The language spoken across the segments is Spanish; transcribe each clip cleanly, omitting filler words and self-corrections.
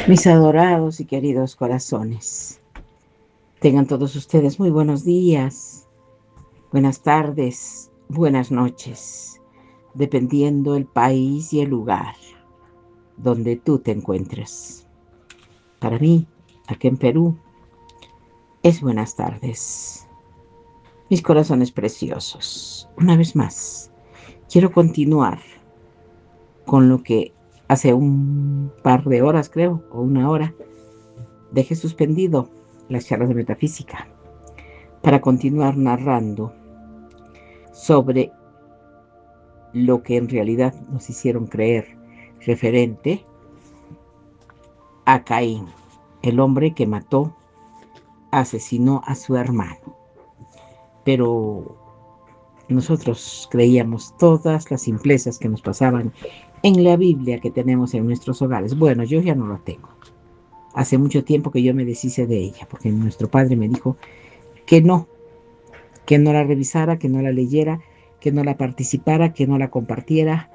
Mis adorados y queridos corazones, tengan todos ustedes muy buenos días, buenas tardes, buenas noches, dependiendo el país y el lugar donde tú te encuentres. Para mí, aquí en Perú, es buenas tardes. Mis corazones preciosos, una vez más, quiero continuar con lo que hace un par de horas, creo, o una hora, dejé suspendido las charlas de metafísica para continuar narrando sobre lo que en realidad nos hicieron creer referente a Caín, el hombre que mató, asesinó a su hermano. Pero nosotros creíamos todas las simplezas que nos pasaban en la Biblia que tenemos en nuestros hogares. Bueno, yo ya no la tengo. Hace mucho tiempo que yo me deshice de ella, porque nuestro padre me dijo que no la revisara, que no la leyera, que no la participara, que no la compartiera.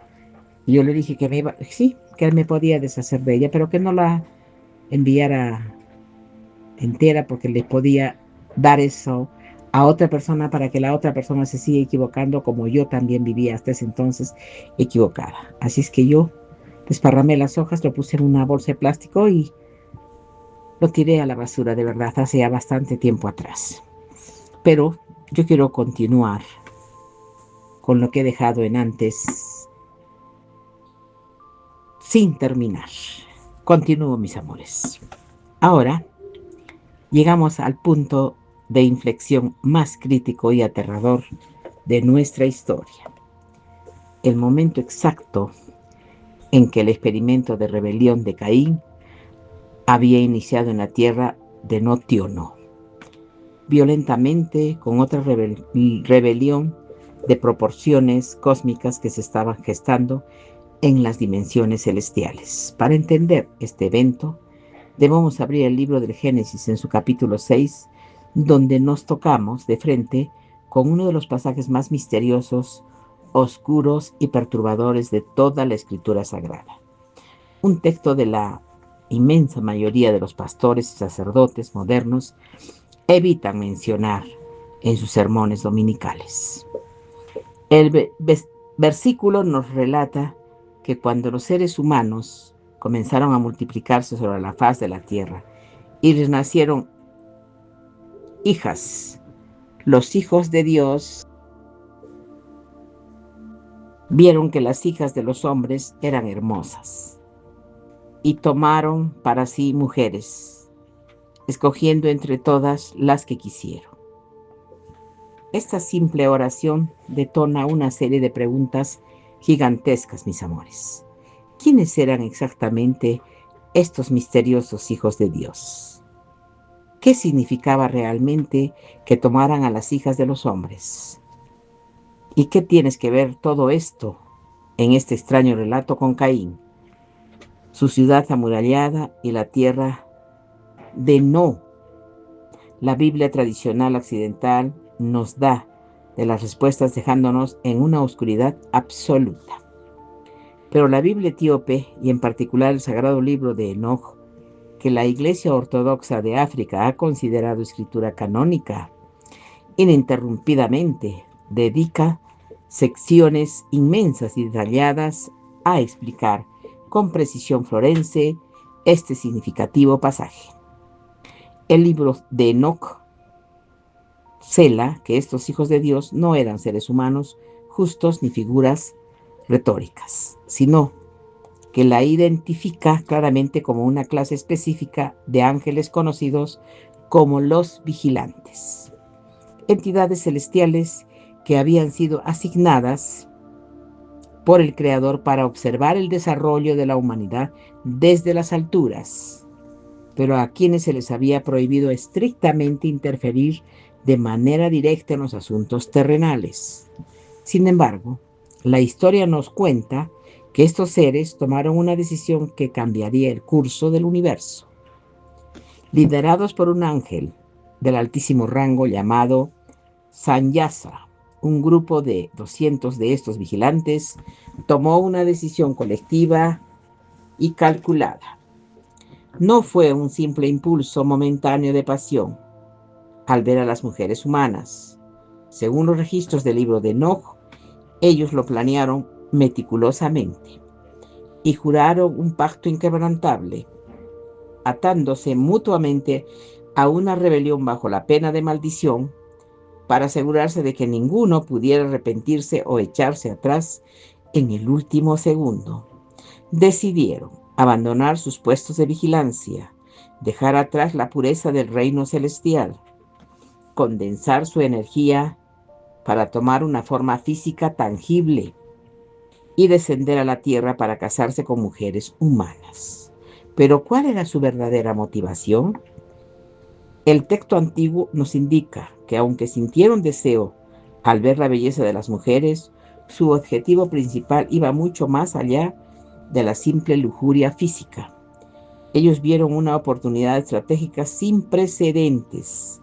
Y yo le dije que sí, que él me podía deshacer de ella, pero que no la enviara entera porque le podía dar eso a otra persona para que la otra persona se siga equivocando como yo también vivía hasta ese entonces equivocada. Así es que yo desparramé las hojas, lo puse en una bolsa de plástico y lo tiré a la basura, de verdad, hace ya bastante tiempo atrás. Pero yo quiero continuar con lo que he dejado en antes sin terminar. Continúo, mis amores. Ahora llegamos al punto de inflexión más crítico y aterrador de nuestra historia. El momento exacto en que el experimento de rebelión de Caín había iniciado en la tierra de Notiono, violentamente con otra rebelión de proporciones cósmicas que se estaban gestando en las dimensiones celestiales. Para entender este evento, debemos abrir el libro del Génesis en su capítulo 6, donde nos tocamos de frente con uno de los pasajes más misteriosos, oscuros y perturbadores de toda la Escritura Sagrada. Un texto de la inmensa mayoría de los pastores y sacerdotes modernos evitan mencionar en sus sermones dominicales. El versículo nos relata que cuando los seres humanos comenzaron a multiplicarse sobre la faz de la tierra y les nacieron hijas, los hijos de Dios vieron que las hijas de los hombres eran hermosas y tomaron para sí mujeres, escogiendo entre todas las que quisieron. Esta simple oración detona una serie de preguntas gigantescas, mis amores. ¿Quiénes eran exactamente estos misteriosos hijos de Dios? ¿Qué significaba realmente que tomaran a las hijas de los hombres? ¿Y qué tienes que ver todo esto en este extraño relato con Caín, su ciudad amurallada y la tierra de No? La Biblia tradicional occidental nos da de las respuestas dejándonos en una oscuridad absoluta. Pero la Biblia etíope, y en particular el Sagrado Libro de Enoch, que la Iglesia Ortodoxa de África ha considerado escritura canónica, ininterrumpidamente dedica secciones inmensas y detalladas a explicar con precisión forense este significativo pasaje. El libro de Enoch cela que estos hijos de Dios no eran seres humanos justos ni figuras retóricas, sino que la identifica claramente como una clase específica de ángeles conocidos como los vigilantes, entidades celestiales que habían sido asignadas por el Creador para observar el desarrollo de la humanidad desde las alturas, pero a quienes se les había prohibido estrictamente interferir de manera directa en los asuntos terrenales. Sin embargo, la historia nos cuenta que estos seres tomaron una decisión que cambiaría el curso del universo. Liderados por un ángel del altísimo rango llamado Sanyasa, un grupo de 200 de estos vigilantes tomó una decisión colectiva y calculada. no fue un simple impulso momentáneo de pasión al ver a las mujeres humanas. Según los registros del libro de Enoch, ellos lo planearon meticulosamente y juraron un pacto inquebrantable, atándose mutuamente a una rebelión bajo la pena de maldición para asegurarse de que ninguno pudiera arrepentirse o echarse atrás en el último segundo. Decidieron abandonar sus puestos de vigilancia, dejar atrás la pureza del reino celestial, condensar su energía para tomar una forma física tangible y descender a la tierra para casarse con mujeres humanas. Pero ¿cuál era su verdadera motivación? El texto antiguo nos indica que aunque sintieron deseo al ver la belleza de las mujeres, su objetivo principal iba mucho más allá de la simple lujuria física. Ellos vieron una oportunidad estratégica sin precedentes.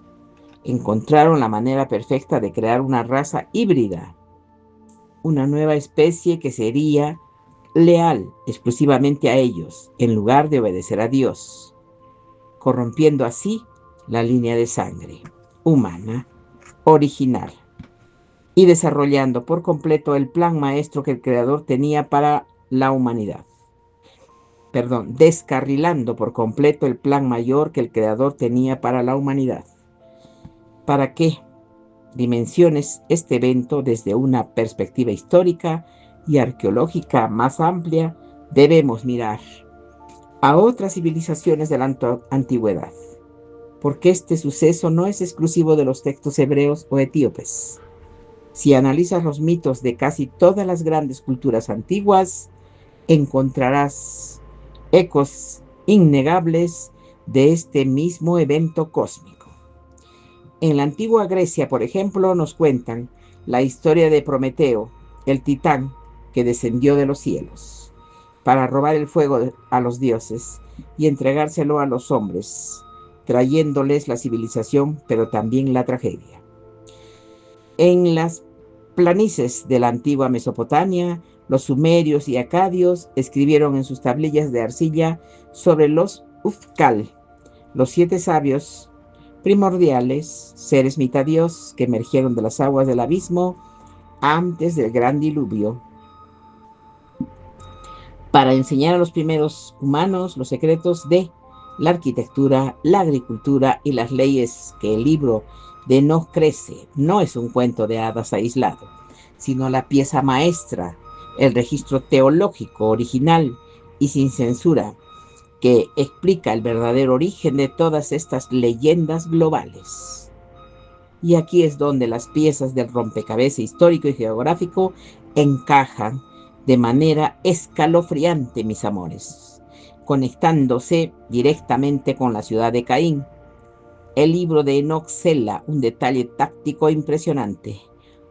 Encontraron la manera perfecta de crear una raza híbrida, una nueva especie que sería leal exclusivamente a ellos, en lugar de obedecer a Dios, corrompiendo así la línea de sangre humana original y desarrollando por completo el plan maestro que el Creador tenía para la humanidad. Descarrilando por completo el plan mayor que el Creador tenía para la humanidad. ¿Para qué? Dimensiones este evento desde una perspectiva histórica y arqueológica más amplia, debemos mirar a otras civilizaciones de la antigüedad, porque este suceso no es exclusivo de los textos hebreos o etíopes. Si analizas los mitos de casi todas las grandes culturas antiguas, encontrarás ecos innegables de este mismo evento cósmico. En la antigua Grecia, por ejemplo, nos cuentan la historia de Prometeo, el titán que descendió de los cielos para robar el fuego a los dioses y entregárselo a los hombres, trayéndoles la civilización, pero también la tragedia. En las planicies de la antigua Mesopotamia, los sumerios y acadios escribieron en sus tablillas de arcilla sobre los Ufcal, los 7 sabios primordiales, seres mitad dios que emergieron de las aguas del abismo antes del gran diluvio, para enseñar a los primeros humanos los secretos de la arquitectura, la agricultura y las leyes que el libro de Enoch crece. No es un cuento de hadas aislado, sino la pieza maestra, el registro teológico original y sin censura que explica el verdadero origen de todas estas leyendas globales. Y aquí es donde las piezas del rompecabezas histórico y geográfico encajan de manera escalofriante, mis amores, conectándose directamente con la ciudad de Caín. El libro de Enoch cela un detalle táctico impresionante.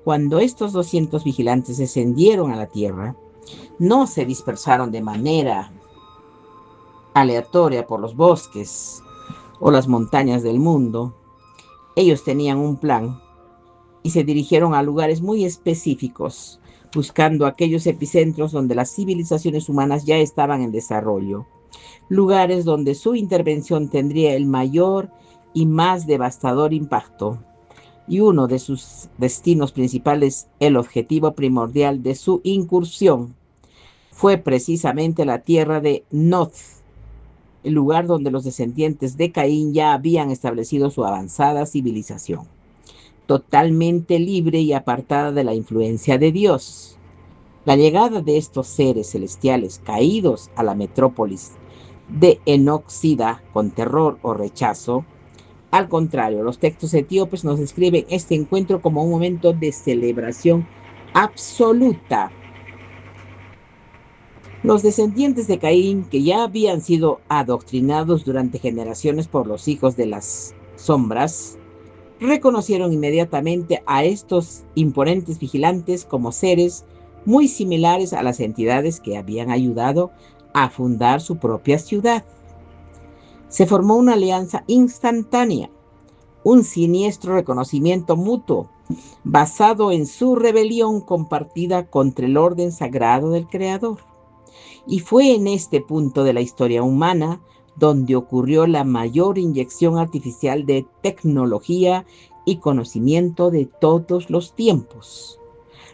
Cuando estos 200 vigilantes descendieron a la tierra, no se dispersaron de manera aleatoria por los bosques o las montañas del mundo. Ellos tenían un plan y se dirigieron a lugares muy específicos, buscando aquellos epicentros donde las civilizaciones humanas ya estaban en desarrollo, lugares donde su intervención tendría el mayor y más devastador impacto. Y uno de sus destinos principales, el objetivo primordial de su incursión, fue precisamente la tierra de Nod, el lugar donde los descendientes de Caín ya habían establecido su avanzada civilización, totalmente libre y apartada de la influencia de Dios. La llegada de estos seres celestiales caídos a la metrópolis de Enoxida con terror o rechazo. Al contrario, los textos etíopes nos describen este encuentro como un momento de celebración absoluta. Los descendientes de Caín, que ya habían sido adoctrinados durante generaciones por los hijos de las sombras, reconocieron inmediatamente a estos imponentes vigilantes como seres muy similares a las entidades que habían ayudado a fundar su propia ciudad. Se formó una alianza instantánea, un siniestro reconocimiento mutuo, basado en su rebelión compartida contra el orden sagrado del Creador. Y fue en este punto de la historia humana donde ocurrió la mayor inyección artificial de tecnología y conocimiento de todos los tiempos.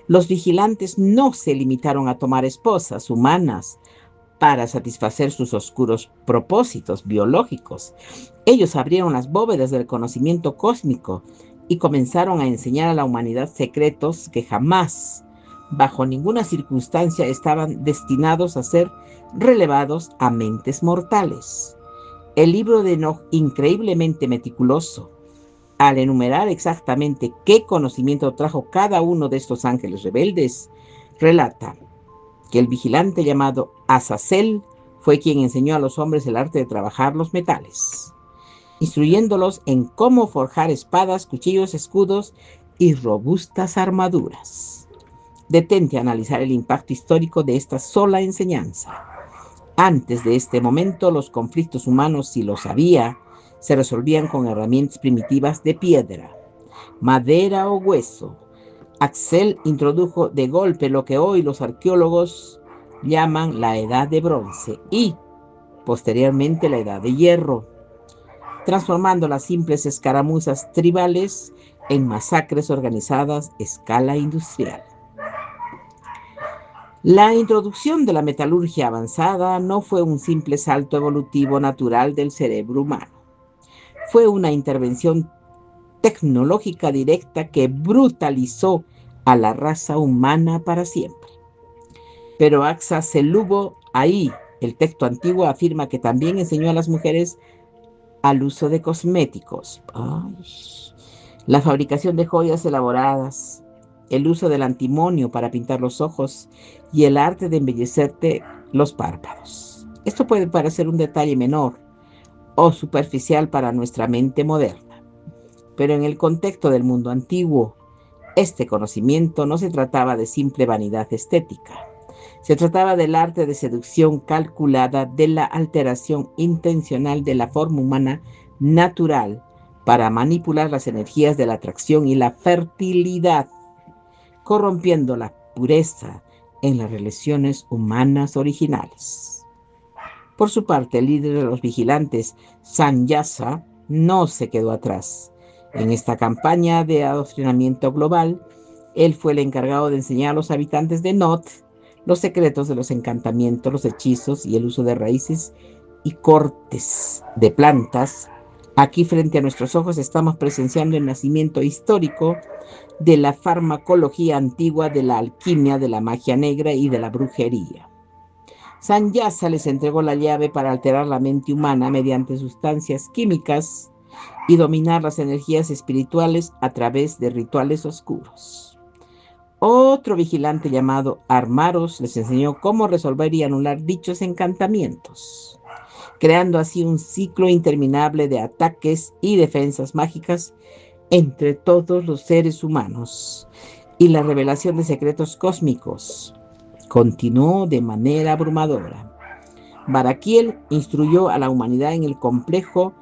Los vigilantes no se limitaron a tomar esposas humanas para satisfacer sus oscuros propósitos biológicos. Ellos abrieron las bóvedas del conocimiento cósmico y comenzaron a enseñar a la humanidad secretos que jamás, bajo ninguna circunstancia, estaban destinados a ser relevados a mentes mortales. El libro de Enoch, increíblemente meticuloso, al enumerar exactamente qué conocimiento trajo cada uno de estos ángeles rebeldes, relata que el vigilante llamado Azazel fue quien enseñó a los hombres el arte de trabajar los metales, instruyéndolos en cómo forjar espadas, cuchillos, escudos y robustas armaduras. Detente a analizar el impacto histórico de esta sola enseñanza. Antes de este momento, los conflictos humanos, si los había, se resolvían con herramientas primitivas de piedra, madera o hueso. Axel introdujo de golpe lo que hoy los arqueólogos llaman la Edad de Bronce y, posteriormente, la Edad de Hierro, transformando las simples escaramuzas tribales en masacres organizadas a escala industrial. La introducción de la metalurgia avanzada no fue un simple salto evolutivo natural del cerebro humano. Fue una intervención tecnológica directa que brutalizó a la raza humana para siempre. Pero Axazelubo, ahí el texto antiguo afirma que también enseñó a las mujeres al uso de cosméticos, la fabricación de joyas elaboradas, el uso del antimonio para pintar los ojos y el arte de embellecerte los párpados. Esto puede parecer un detalle menor o superficial para nuestra mente moderna, pero en el contexto del mundo antiguo, este conocimiento no se trataba de simple vanidad estética. Se trataba del arte de seducción calculada, de la alteración intencional de la forma humana natural para manipular las energías de la atracción y la fertilidad, corrompiendo la pureza en las relaciones humanas originales. Por su parte, el líder de los vigilantes, Sanjaya, no se quedó atrás. En esta campaña de adoctrinamiento global, él fue el encargado de enseñar a los habitantes de Nod los secretos de los encantamientos, los hechizos y el uso de raíces y cortes de plantas. Aquí frente a nuestros ojos estamos presenciando el nacimiento histórico de la farmacología antigua, de la alquimia, de la magia negra y de la brujería. Sanjaya les entregó la llave para alterar la mente humana mediante sustancias químicas y dominar las energías espirituales a través de rituales oscuros. Otro vigilante llamado Armaros les enseñó cómo resolver y anular dichos encantamientos, creando así un ciclo interminable de ataques y defensas mágicas entre todos los seres humanos. Y la revelación de secretos cósmicos continuó de manera abrumadora. Baraquiel instruyó a la humanidad en el complejo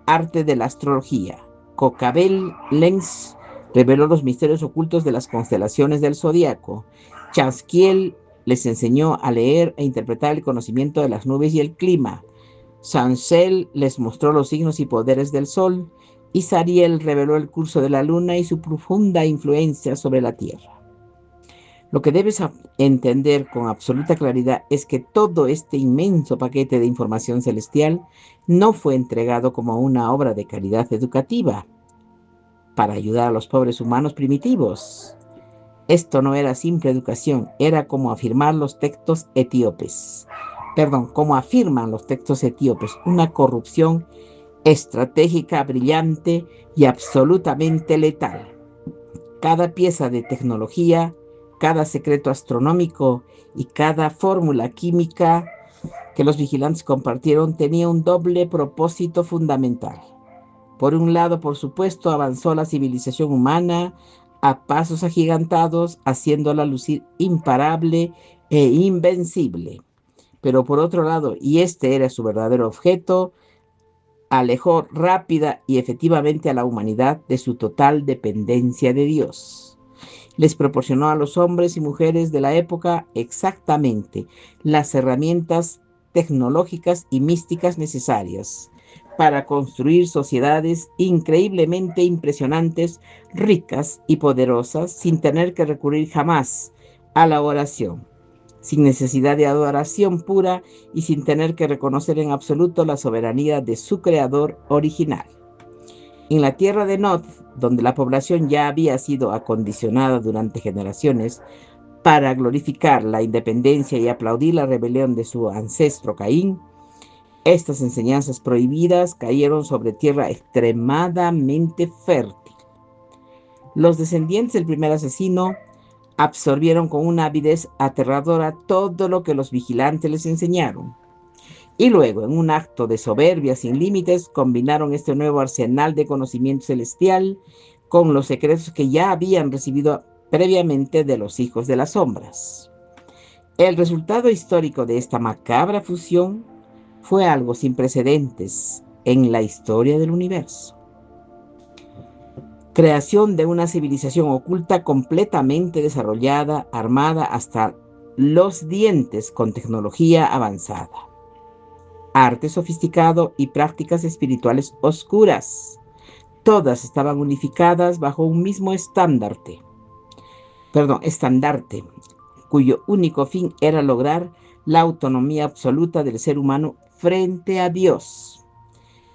arte de la astrología. Cocabel Lenz reveló los misterios ocultos de las constelaciones del zodiaco. Chasquiel les enseñó a leer e interpretar el conocimiento de las nubes y el clima. Sansel les mostró los signos y poderes del sol. Y Sariel reveló el curso de la luna y su profunda influencia sobre la tierra. Lo que debes entender con absoluta claridad es que todo este inmenso paquete de información celestial no fue entregado como una obra de caridad educativa para ayudar a los pobres humanos primitivos. Esto no era simple educación, era como afirman los textos etíopes, una corrupción estratégica brillante y absolutamente letal. Cada pieza de tecnología, cada secreto astronómico y cada fórmula química que los vigilantes compartieron tenía un doble propósito fundamental. Por un lado, por supuesto, avanzó la civilización humana a pasos agigantados, haciéndola lucir imparable e invencible. Pero por otro lado, y este era su verdadero objeto, alejó rápida y efectivamente a la humanidad de su total dependencia de Dios. Les proporcionó a los hombres y mujeres de la época exactamente las herramientas tecnológicas y místicas necesarias para construir sociedades increíblemente impresionantes, ricas y poderosas, sin tener que recurrir jamás a la oración, sin necesidad de adoración pura y sin tener que reconocer en absoluto la soberanía de su creador original. En la tierra de Nod, donde la población ya había sido acondicionada durante generaciones para glorificar la independencia y aplaudir la rebelión de su ancestro Caín, estas enseñanzas prohibidas cayeron sobre tierra extremadamente fértil. Los descendientes del primer asesino absorbieron con una avidez aterradora todo lo que los vigilantes les enseñaron. Y luego, en un acto de soberbia sin límites, combinaron este nuevo arsenal de conocimiento celestial con los secretos que ya habían recibido previamente de los hijos de las sombras. El resultado histórico de esta macabra fusión fue algo sin precedentes en la historia del universo. Creación de una civilización oculta completamente desarrollada, armada hasta los dientes con tecnología avanzada, arte sofisticado y prácticas espirituales oscuras. Todas estaban unificadas bajo un mismo estandarte, cuyo único fin era lograr la autonomía absoluta del ser humano frente a Dios.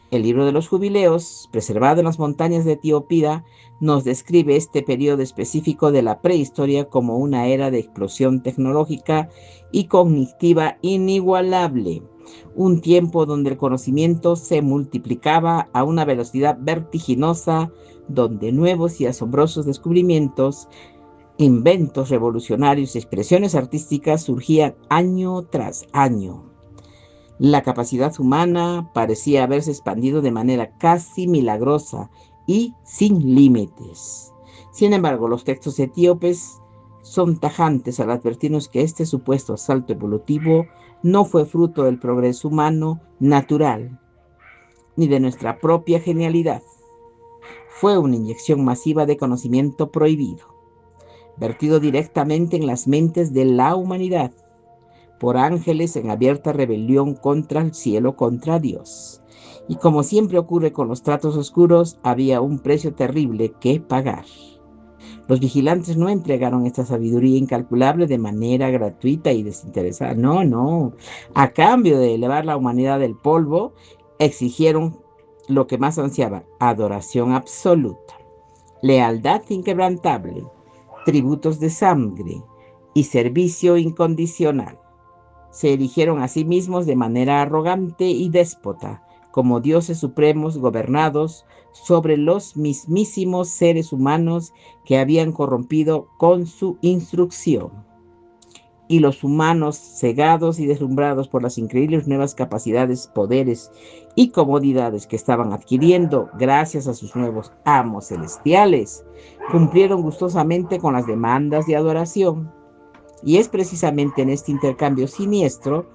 El libro de los jubileos, preservado en las montañas de Etiopía, nos describe este periodo específico de la prehistoria como una era de explosión tecnológica y cognitiva inigualable, un tiempo donde el conocimiento se multiplicaba a una velocidad vertiginosa, donde nuevos y asombrosos descubrimientos, inventos revolucionarios y expresiones artísticas surgían año tras año. La capacidad humana parecía haberse expandido de manera casi milagrosa y sin límites. Sin embargo, los textos etíopes son tajantes al advertirnos que este supuesto salto evolutivo no fue fruto del progreso humano natural, ni de nuestra propia genialidad. Fue una inyección masiva de conocimiento prohibido, vertido directamente en las mentes de la humanidad, por ángeles en abierta rebelión contra el cielo, contra Dios. Y como siempre ocurre con los tratos oscuros, había un precio terrible que pagar. Los vigilantes no entregaron esta sabiduría incalculable de manera gratuita y desinteresada. No. A cambio de elevar la humanidad del polvo, exigieron lo que más ansiaba: adoración absoluta, lealtad inquebrantable, tributos de sangre y servicio incondicional. Se erigieron a sí mismos de manera arrogante y déspota, como dioses supremos gobernados sobre los mismísimos seres humanos que habían corrompido con su instrucción. Y los humanos, cegados y deslumbrados por las increíbles nuevas capacidades, poderes y comodidades que estaban adquiriendo gracias a sus nuevos amos celestiales, cumplieron gustosamente con las demandas de adoración. Y es precisamente en este intercambio siniestro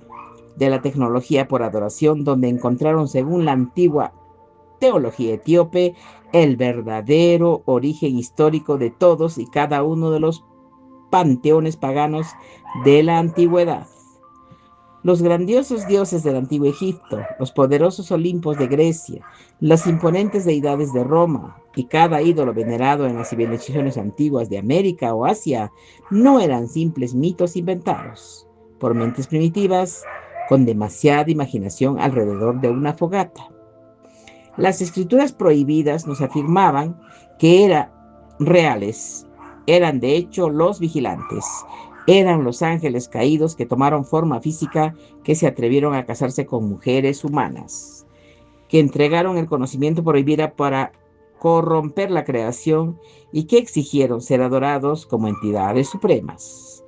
de la tecnología por adoración donde encontraron, según la antigua teología etíope, el verdadero origen histórico de todos y cada uno de los panteones paganos de la antigüedad. Los grandiosos dioses del antiguo Egipto, los poderosos Olimpos de Grecia, las imponentes deidades de Roma y cada ídolo venerado en las civilizaciones antiguas de América o Asia no eran simples mitos inventados por mentes primitivas con demasiada imaginación alrededor de una fogata. Las escrituras prohibidas nos afirmaban que eran reales, eran de hecho los vigilantes. Eran los ángeles caídos que tomaron forma física, que se atrevieron a casarse con mujeres humanas, que entregaron el conocimiento prohibido para corromper la creación y que exigieron ser adorados como entidades supremas.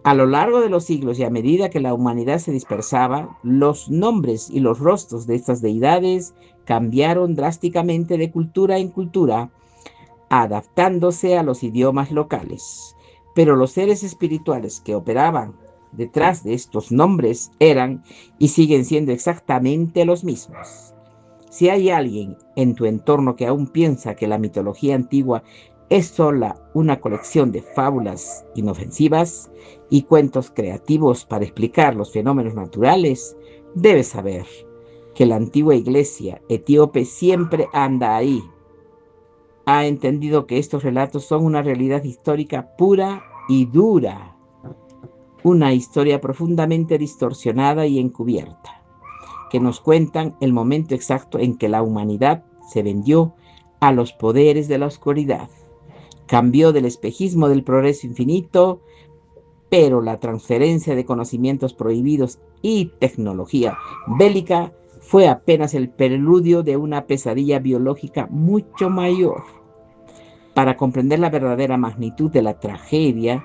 A lo largo de los siglos y a medida que la humanidad se dispersaba, los nombres y los rostros de estas deidades cambiaron drásticamente de cultura en cultura, adaptándose a los idiomas locales. Pero los seres espirituales que operaban detrás de estos nombres eran y siguen siendo exactamente los mismos. Si hay alguien en tu entorno que aún piensa que la mitología antigua es sola una colección de fábulas inofensivas y cuentos creativos para explicar los fenómenos naturales, Debes saber que la antigua iglesia etíope siempre anda ahí. Ha entendido que estos relatos son una realidad histórica pura y dura, una historia profundamente distorsionada y encubierta, que nos cuentan el momento exacto en que la humanidad se vendió a los poderes de la oscuridad, cambió del espejismo del progreso infinito, pero la transferencia de conocimientos prohibidos y tecnología bélica fue apenas el preludio de una pesadilla biológica mucho mayor. Para comprender la verdadera magnitud de la tragedia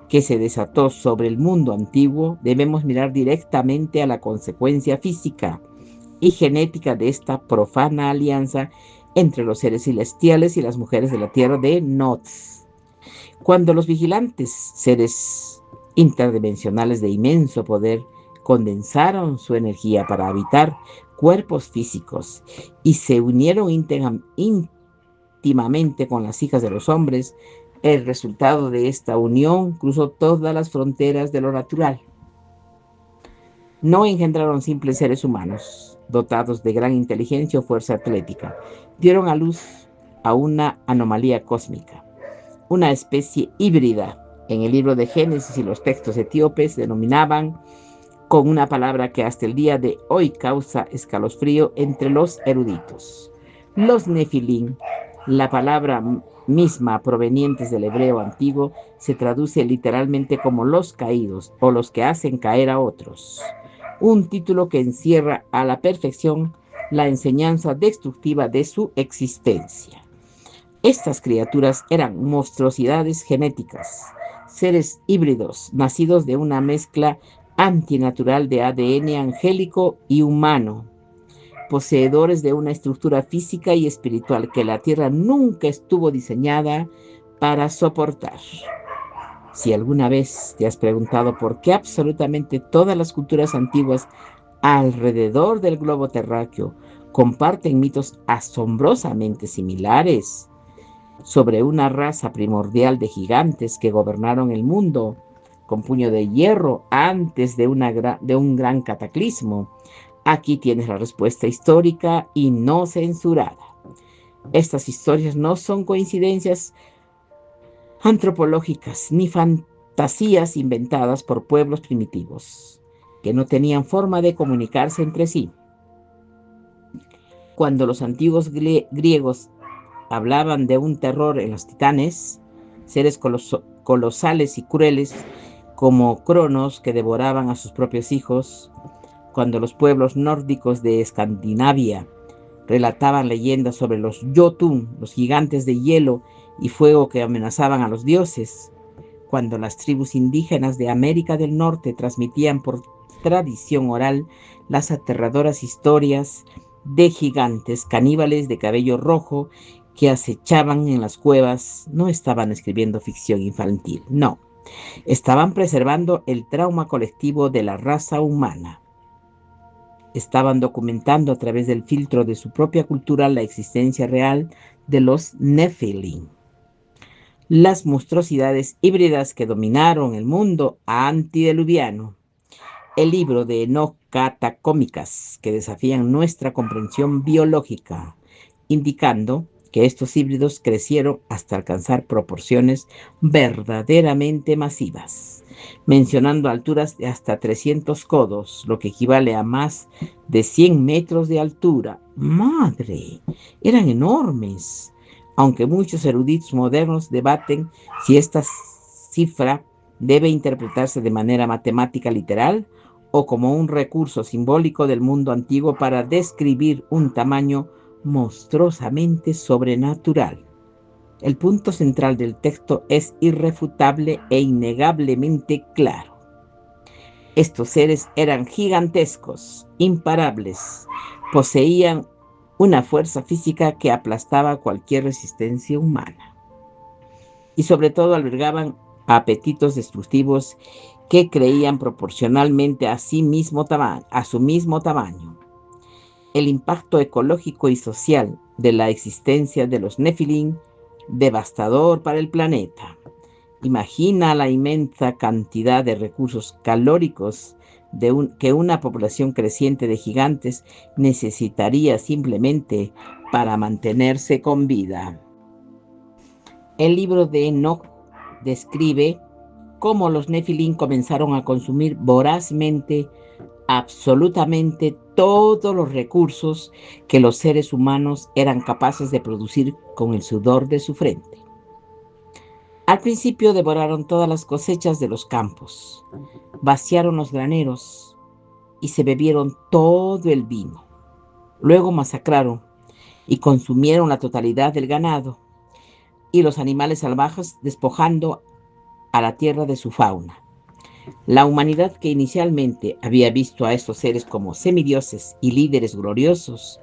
que se desató sobre el mundo antiguo, debemos mirar directamente a la consecuencia física y genética de esta profana alianza entre los seres celestiales y las mujeres de la tierra de Nod. Cuando los vigilantes, seres interdimensionales de inmenso poder, condensaron su energía para habitar cuerpos físicos y se unieron íntimamente con las hijas de los hombres, el resultado de esta unión cruzó todas las fronteras de lo natural. No engendraron simples seres humanos, dotados de gran inteligencia o fuerza atlética. Dieron a luz a una anomalía cósmica, una especie híbrida. En el libro de Génesis y los textos etíopes denominaban con una palabra que hasta el día de hoy causa escalofrío entre los eruditos: los nefilim. La palabra misma, provenientes del hebreo antiguo, se traduce literalmente como los caídos o los que hacen caer a otros, un título que encierra a la perfección la enseñanza destructiva de su existencia. Estas criaturas eran monstruosidades genéticas, seres híbridos nacidos de una mezcla antinatural de ADN angélico y humano, poseedores de una estructura física y espiritual que la Tierra nunca estuvo diseñada para soportar. Si alguna vez te has preguntado por qué absolutamente todas las culturas antiguas alrededor del globo terráqueo comparten mitos asombrosamente similares sobre una raza primordial de gigantes que gobernaron el mundo con puño de hierro antes de un gran cataclismo, aquí tienes la respuesta histórica y no censurada. Estas historias no son coincidencias antropológicas ni fantasías inventadas por pueblos primitivos que no tenían forma de comunicarse entre sí. Cuando los antiguos griegos hablaban de un terror en los titanes, seres colosales y crueles como Cronos que devoraban a sus propios hijos, cuando los pueblos nórdicos de Escandinavia relataban leyendas sobre los Jotun, los gigantes de hielo y fuego que amenazaban a los dioses, cuando las tribus indígenas de América del Norte transmitían por tradición oral las aterradoras historias de gigantes caníbales de cabello rojo que acechaban en las cuevas, no estaban escribiendo ficción infantil, no, estaban preservando el trauma colectivo de la raza humana. Estaban documentando a través del filtro de su propia cultura la existencia real de los Nephilim, las monstruosidades híbridas que dominaron el mundo antediluviano. El libro de Enoch catacómicas que desafían nuestra comprensión biológica, indicando que estos híbridos crecieron hasta alcanzar proporciones verdaderamente masivas, mencionando alturas de hasta 300 codos, lo que equivale a más de 100 metros de altura. ¡Madre! Eran enormes, aunque muchos eruditos modernos debaten si esta cifra debe interpretarse de manera matemática literal o como un recurso simbólico del mundo antiguo para describir un tamaño monstruosamente sobrenatural. El punto central del texto es irrefutable e innegablemente claro. Estos seres eran gigantescos, imparables, poseían una fuerza física que aplastaba cualquier resistencia humana y sobre todo albergaban apetitos destructivos que creían proporcionalmente a su mismo tamaño. El impacto ecológico y social de la existencia de los Nefilim, devastador para el planeta. Imagina la inmensa cantidad de recursos calóricos que una población creciente de gigantes necesitaría simplemente para mantenerse con vida. El libro de Enoch describe cómo los Nefilim comenzaron a consumir vorazmente absolutamente todos los recursos que los seres humanos eran capaces de producir con el sudor de su frente. Al principio devoraron todas las cosechas de los campos, vaciaron los graneros y se bebieron todo el vino. Luego masacraron y consumieron la totalidad del ganado y los animales salvajes, despojando a la tierra de su fauna. La humanidad, que inicialmente había visto a estos seres como semidioses y líderes gloriosos,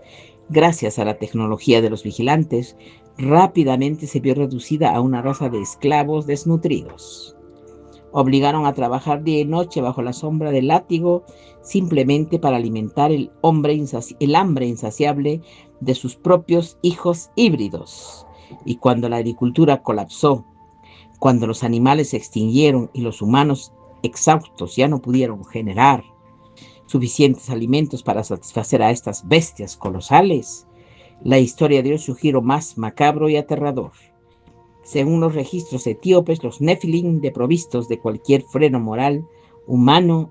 gracias a la tecnología de los vigilantes, rápidamente se vio reducida a una raza de esclavos desnutridos. Obligaron a trabajar día y noche bajo la sombra del látigo simplemente para alimentar el hambre insaciable de sus propios hijos híbridos. Y cuando la agricultura colapsó, cuando los animales se extinguieron y los humanos exhaustos ya no pudieron generar suficientes alimentos para satisfacer a estas bestias colosales, la historia dio su giro más macabro y aterrador. Según los registros etíopes, los Nefilim, desprovistos de cualquier freno moral, humano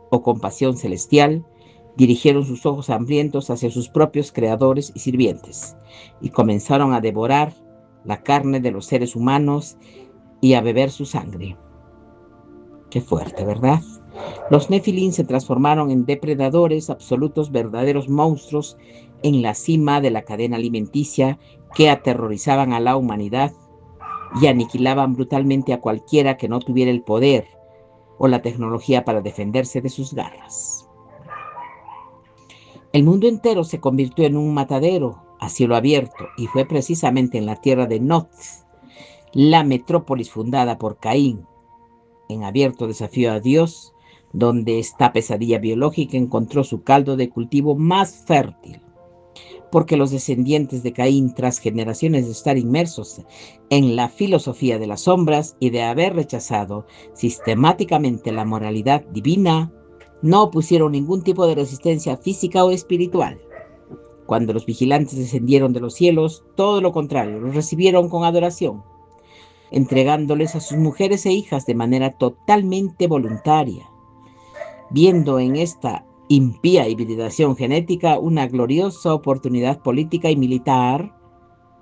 o compasión celestial, dirigieron sus ojos hambrientos hacia sus propios creadores y sirvientes y comenzaron a devorar la carne de los seres humanos y a beber su sangre. Qué fuerte, ¿verdad? Los Nefilim se transformaron en depredadores absolutos, verdaderos monstruos en la cima de la cadena alimenticia que aterrorizaban a la humanidad y aniquilaban brutalmente a cualquiera que no tuviera el poder o la tecnología para defenderse de sus garras. El mundo entero se convirtió en un matadero a cielo abierto y fue precisamente en la tierra de Nod, la metrópolis fundada por Caín, en abierto desafío a Dios, donde esta pesadilla biológica encontró su caldo de cultivo más fértil. Porque los descendientes de Caín, tras generaciones de estar inmersos en la filosofía de las sombras y de haber rechazado sistemáticamente la moralidad divina, no opusieron ningún tipo de resistencia física o espiritual. Cuando los vigilantes descendieron de los cielos, todo lo contrario, los recibieron con adoración, entregándoles a sus mujeres e hijas de manera totalmente voluntaria, viendo en esta impía hibridación genética una gloriosa oportunidad política y militar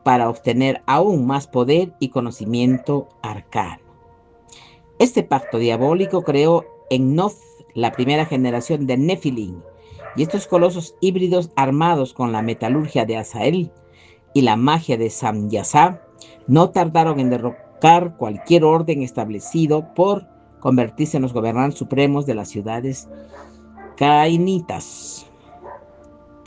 para obtener aún más poder y conocimiento arcano. Este pacto diabólico creó en Noth la primera generación de Nefilim, y estos colosos híbridos, armados con la metalurgia de Azael y la magia de Samyasa, no tardaron en derrocar cualquier orden establecido por convertirse en los gobernantes supremos de las ciudades cainitas.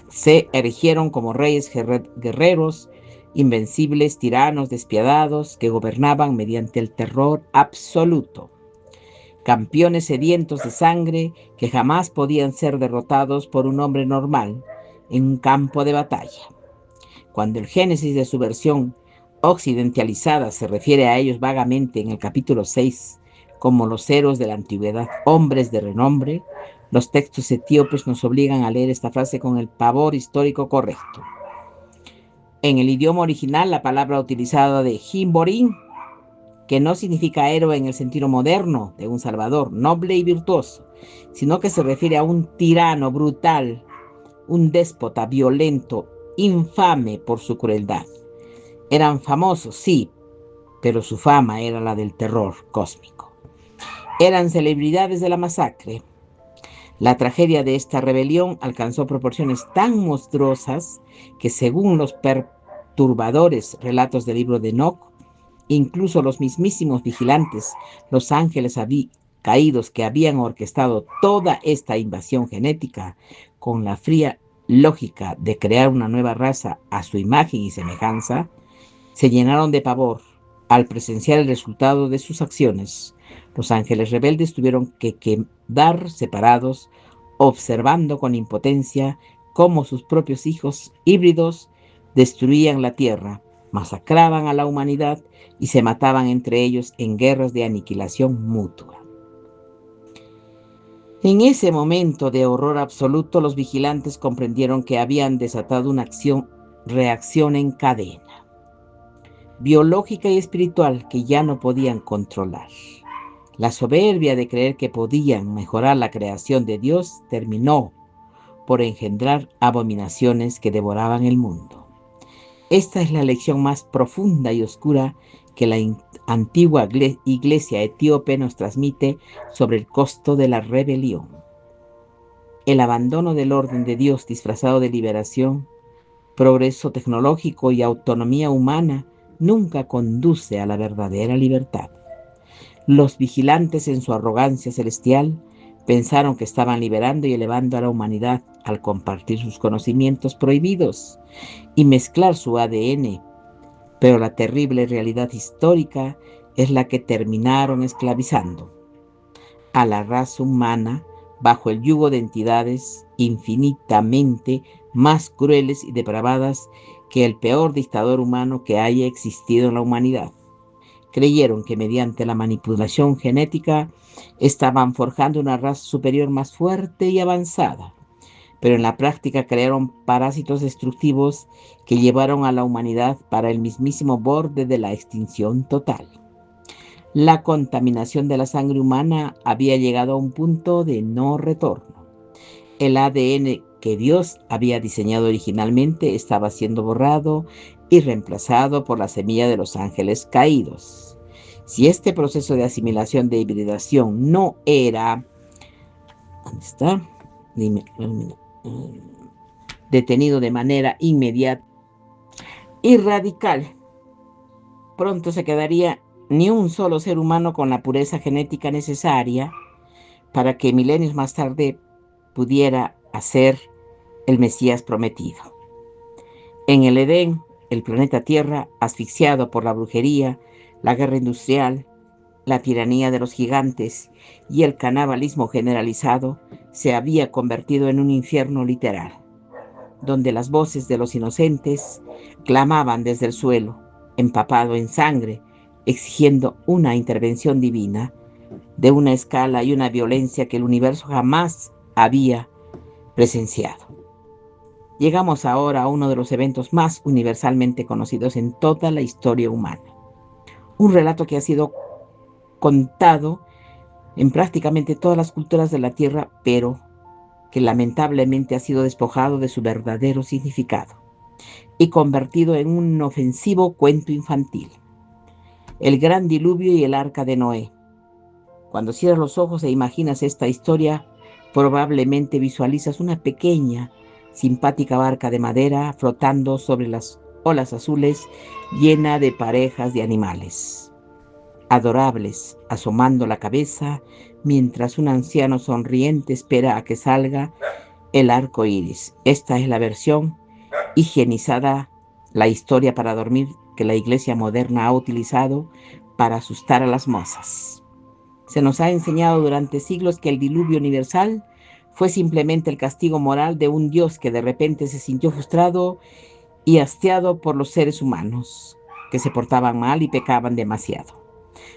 Se erigieron como reyes guerreros, invencibles, tiranos despiadados que gobernaban mediante el terror absoluto. Campeones sedientos de sangre que jamás podían ser derrotados por un hombre normal en un campo de batalla. Cuando el génesis de su versión occidentalizada se refiere a ellos vagamente en el capítulo 6 como los héroes de la antigüedad, hombres de renombre, los textos etíopes nos obligan a leer esta frase con el pavor histórico correcto. En el idioma original, la palabra utilizada de Jimborín, que no significa héroe en el sentido moderno de un salvador, noble y virtuoso, sino que se refiere a un tirano brutal, un déspota violento, infame por su crueldad. Eran famosos, sí, pero su fama era la del terror cósmico. Eran celebridades de la masacre. La tragedia de esta rebelión alcanzó proporciones tan monstruosas que, según los perturbadores relatos del libro de Enoch, incluso los mismísimos vigilantes, los ángeles caídos que habían orquestado toda esta invasión genética con la fría lógica de crear una nueva raza a su imagen y semejanza, se llenaron de pavor al presenciar el resultado de sus acciones. Los ángeles rebeldes tuvieron que quedar separados, observando con impotencia cómo sus propios hijos híbridos destruían la tierra, masacraban a la humanidad y se mataban entre ellos en guerras de aniquilación mutua. En ese momento de horror absoluto, los vigilantes comprendieron que habían desatado una reacción en cadena, biológica y espiritual, que ya no podían controlar. La soberbia de creer que podían mejorar la creación de Dios terminó por engendrar abominaciones que devoraban el mundo. Esta es la lección más profunda y oscura que la antigua iglesia etíope nos transmite sobre el costo de la rebelión. El abandono del orden de Dios disfrazado de liberación, progreso tecnológico y autonomía humana nunca conduce a la verdadera libertad. Los vigilantes, en su arrogancia celestial, pensaron que estaban liberando y elevando a la humanidad al compartir sus conocimientos prohibidos y mezclar su ADN, pero la terrible realidad histórica es la que terminaron esclavizando a la raza humana bajo el yugo de entidades infinitamente más crueles y depravadas que el peor dictador humano que haya existido en la humanidad. Creyeron que mediante la manipulación genética estaban forjando una raza superior más fuerte y avanzada, pero en la práctica crearon parásitos destructivos que llevaron a la humanidad para el mismísimo borde de la extinción total. La contaminación de la sangre humana había llegado a un punto de no retorno. El ADN que Dios había diseñado originalmente estaba siendo borrado y reemplazado por la semilla de los ángeles caídos. Si este proceso de asimilación de hibridación no era, ¿dónde está? Detenido de manera inmediata y radical, pronto se quedaría ni un solo ser humano con la pureza genética necesaria para que milenios más tarde pudiera hacer el Mesías prometido. En el Edén, el planeta Tierra, asfixiado por la brujería, la guerra industrial, la tiranía de los gigantes y el canibalismo generalizado, se había convertido en un infierno literal, donde las voces de los inocentes clamaban desde el suelo, empapado en sangre, exigiendo una intervención divina de una escala y una violencia que el universo jamás había presenciado. Llegamos ahora a uno de los eventos más universalmente conocidos en toda la historia humana. Un relato que ha sido contado en prácticamente todas las culturas de la Tierra, pero que lamentablemente ha sido despojado de su verdadero significado y convertido en un inofensivo cuento infantil. El gran diluvio y el arca de Noé. Cuando cierras los ojos e imaginas esta historia, probablemente visualizas una pequeña, simpática barca de madera flotando sobre las olas azules, llena de parejas de animales adorables, asomando la cabeza mientras un anciano sonriente espera a que salga el arco iris. Esta es la versión higienizada, la historia para dormir que la iglesia moderna ha utilizado para asustar a las mozas. Se nos ha enseñado durante siglos que el diluvio universal fue simplemente el castigo moral de un Dios que de repente se sintió frustrado y hastiado por los seres humanos, que se portaban mal y pecaban demasiado.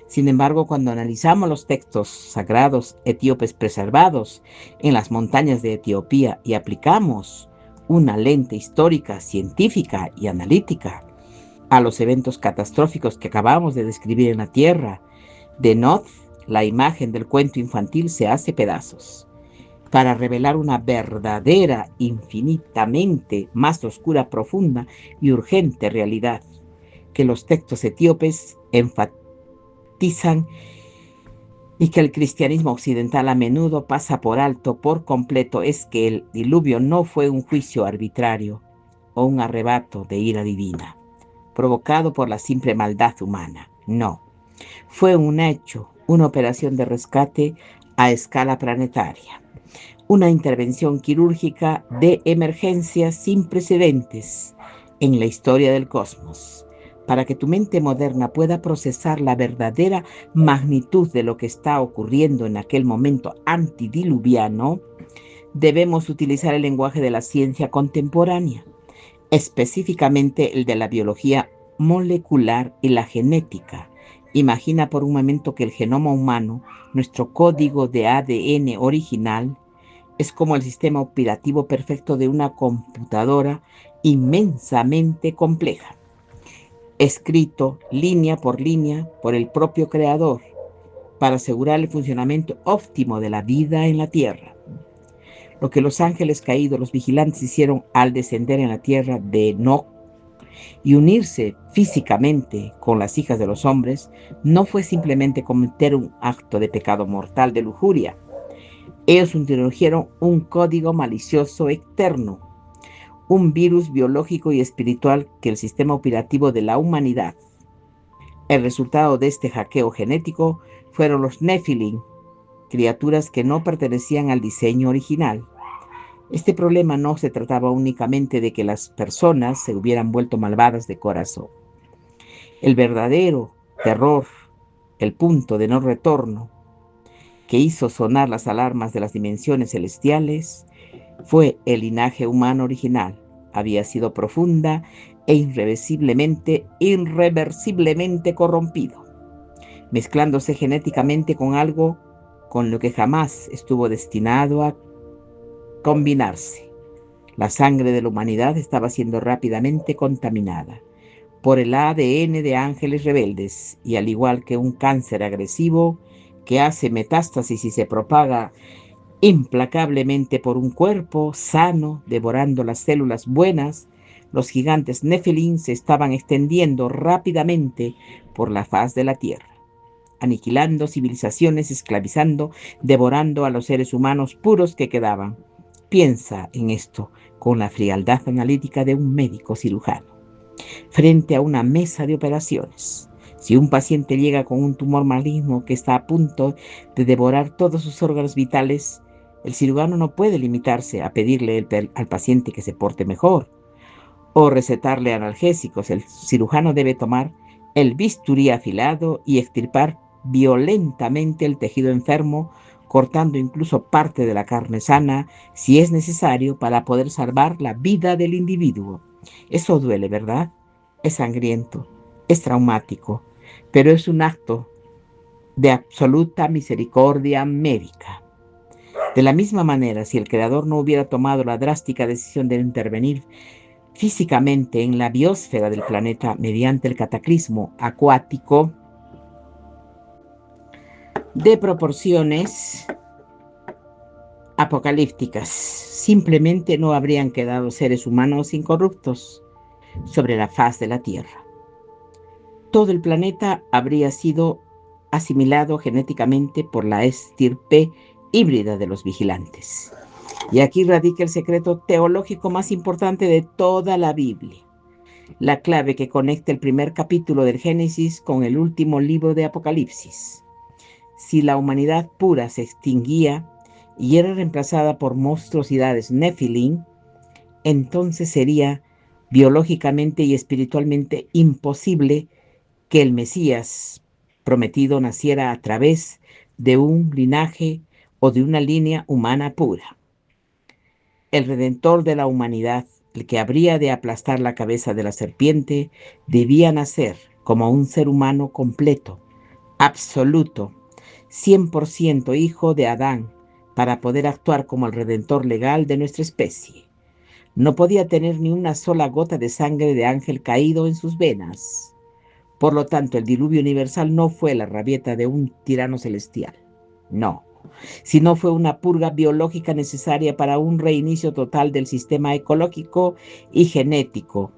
Sin embargo, cuando analizamos los textos sagrados etíopes preservados en las montañas de Etiopía y aplicamos una lente histórica, científica y analítica a los eventos catastróficos que acabamos de describir en la Tierra de Nod, la imagen del cuento infantil se hace pedazos para revelar una verdadera, infinitamente más oscura, profunda y urgente realidad que los textos etíopes enfatizan y que el cristianismo occidental a menudo pasa por alto por completo. Es que el diluvio no fue un juicio arbitrario o un arrebato de ira divina provocado por la simple maldad humana. No, fue un hecho, una operación de rescate a escala planetaria, una intervención quirúrgica de emergencia sin precedentes en la historia del cosmos. Para que tu mente moderna pueda procesar la verdadera magnitud de lo que está ocurriendo en aquel momento antidiluviano, debemos utilizar el lenguaje de la ciencia contemporánea, específicamente el de la biología molecular y la genética, Imagina por un momento que el genoma humano, nuestro código de ADN original, es como el sistema operativo perfecto de una computadora inmensamente compleja, escrito línea por línea por el propio creador para asegurar el funcionamiento óptimo de la vida en la tierra. Lo que los ángeles caídos, los vigilantes, hicieron al descender en la tierra de Enoc y unirse físicamente con las hijas de los hombres, no fue simplemente cometer un acto de pecado mortal de lujuria. Ellos introdujeron un código malicioso externo, un virus biológico y espiritual que el sistema operativo de la humanidad. El resultado de este hackeo genético fueron los Nephilim, criaturas que no pertenecían al diseño original. Este problema no se trataba únicamente de que las personas se hubieran vuelto malvadas de corazón. El verdadero terror, el punto de no retorno, que hizo sonar las alarmas de las dimensiones celestiales, fue el linaje humano original. Había sido profunda e irreversiblemente corrompido, mezclándose genéticamente con algo con lo que jamás estuvo destinado a combinarse. La sangre de la humanidad estaba siendo rápidamente contaminada por el ADN de ángeles rebeldes, y al igual que un cáncer agresivo que hace metástasis y se propaga implacablemente por un cuerpo sano, devorando las células buenas, los gigantes Nephilim se estaban extendiendo rápidamente por la faz de la tierra, aniquilando civilizaciones, esclavizando, devorando a los seres humanos puros que quedaban. Piensa en esto con la frialdad analítica de un médico cirujano frente a una mesa de operaciones. Si un paciente llega con un tumor maligno que está a punto de devorar todos sus órganos vitales, el cirujano no puede limitarse a pedirle al paciente que se porte mejor o recetarle analgésicos. El cirujano debe tomar el bisturí afilado y extirpar violentamente el tejido enfermo, cortando incluso parte de la carne sana si es necesario para poder salvar la vida del individuo. Eso duele, ¿verdad? Es sangriento, es traumático, pero es un acto de absoluta misericordia médica. De la misma manera, si el Creador no hubiera tomado la drástica decisión de intervenir físicamente en la biosfera del planeta mediante el cataclismo acuático de proporciones apocalípticas, simplemente no habrían quedado seres humanos incorruptos sobre la faz de la Tierra. Todo el planeta habría sido asimilado genéticamente por la estirpe híbrida de los vigilantes. Y aquí radica el secreto teológico más importante de toda la Biblia, la clave que conecta el primer capítulo del Génesis con el último libro de Apocalipsis. Si la humanidad pura se extinguía y era reemplazada por monstruosidades Nephilim, entonces sería biológicamente y espiritualmente imposible que el Mesías prometido naciera a través de un linaje o de una línea humana pura. El Redentor de la humanidad, el que habría de aplastar la cabeza de la serpiente, debía nacer como un ser humano completo, absoluto, 100% hijo de Adán, para poder actuar como el Redentor legal de nuestra especie. No podía tener ni una sola gota de sangre de ángel caído en sus venas. Por lo tanto, el diluvio universal no fue la rabieta de un tirano celestial. No, sino fue una purga biológica necesaria para un reinicio total del sistema ecológico y genético.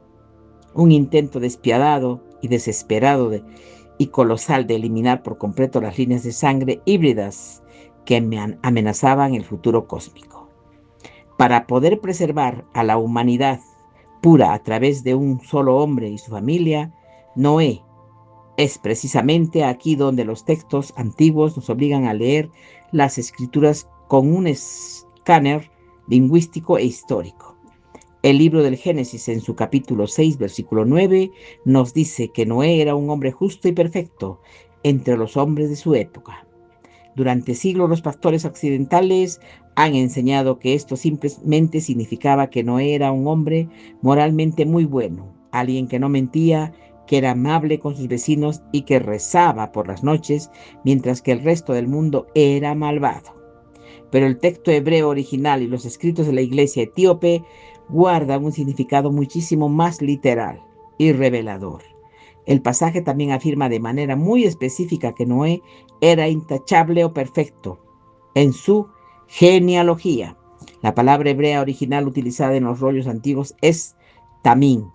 Un intento despiadado y desesperado y colosal de eliminar por completo las líneas de sangre híbridas que amenazaban el futuro cósmico. Para poder preservar a la humanidad pura a través de un solo hombre y su familia, Noé. Es precisamente aquí donde los textos antiguos nos obligan a leer las escrituras con un escáner lingüístico e histórico. El libro del Génesis, en su capítulo 6, versículo 9, nos dice que Noé era un hombre justo y perfecto entre los hombres de su época. Durante siglos los pastores occidentales han enseñado que esto simplemente significaba que Noé era un hombre moralmente muy bueno, alguien que no mentía, que era amable con sus vecinos y que rezaba por las noches, mientras que el resto del mundo era malvado. Pero el texto hebreo original y los escritos de la iglesia etíope guardan un significado muchísimo más literal y revelador. El pasaje también afirma de manera muy específica que Noé era intachable o perfecto en su genealogía. La palabra hebrea original utilizada en los rollos antiguos es tamín.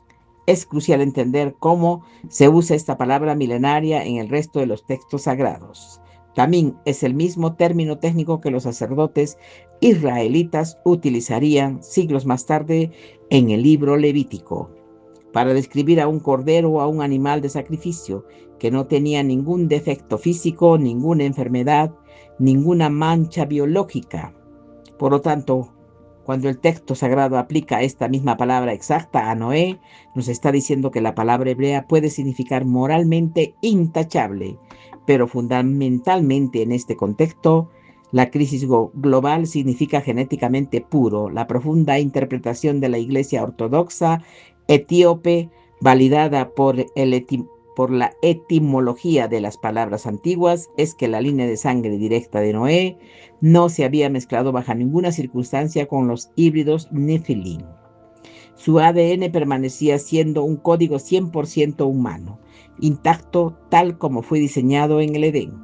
Es crucial entender cómo se usa esta palabra milenaria en el resto de los textos sagrados. Tamín es el mismo término técnico que los sacerdotes israelitas utilizarían siglos más tarde en el libro Levítico para describir a un cordero o a un animal de sacrificio que no tenía ningún defecto físico, ninguna enfermedad, ninguna mancha biológica. Por lo tanto, cuando el texto sagrado aplica esta misma palabra exacta a Noé, nos está diciendo que la palabra hebrea puede significar moralmente intachable, pero fundamentalmente en este contexto, la crisis global significa genéticamente puro. La profunda interpretación de la Iglesia Ortodoxa etíope, validada por la etimología de las palabras antiguas, es que la línea de sangre directa de Noé no se había mezclado bajo ninguna circunstancia con los híbridos Nefilim. Su ADN permanecía siendo un código 100% humano, intacto tal como fue diseñado en el Edén.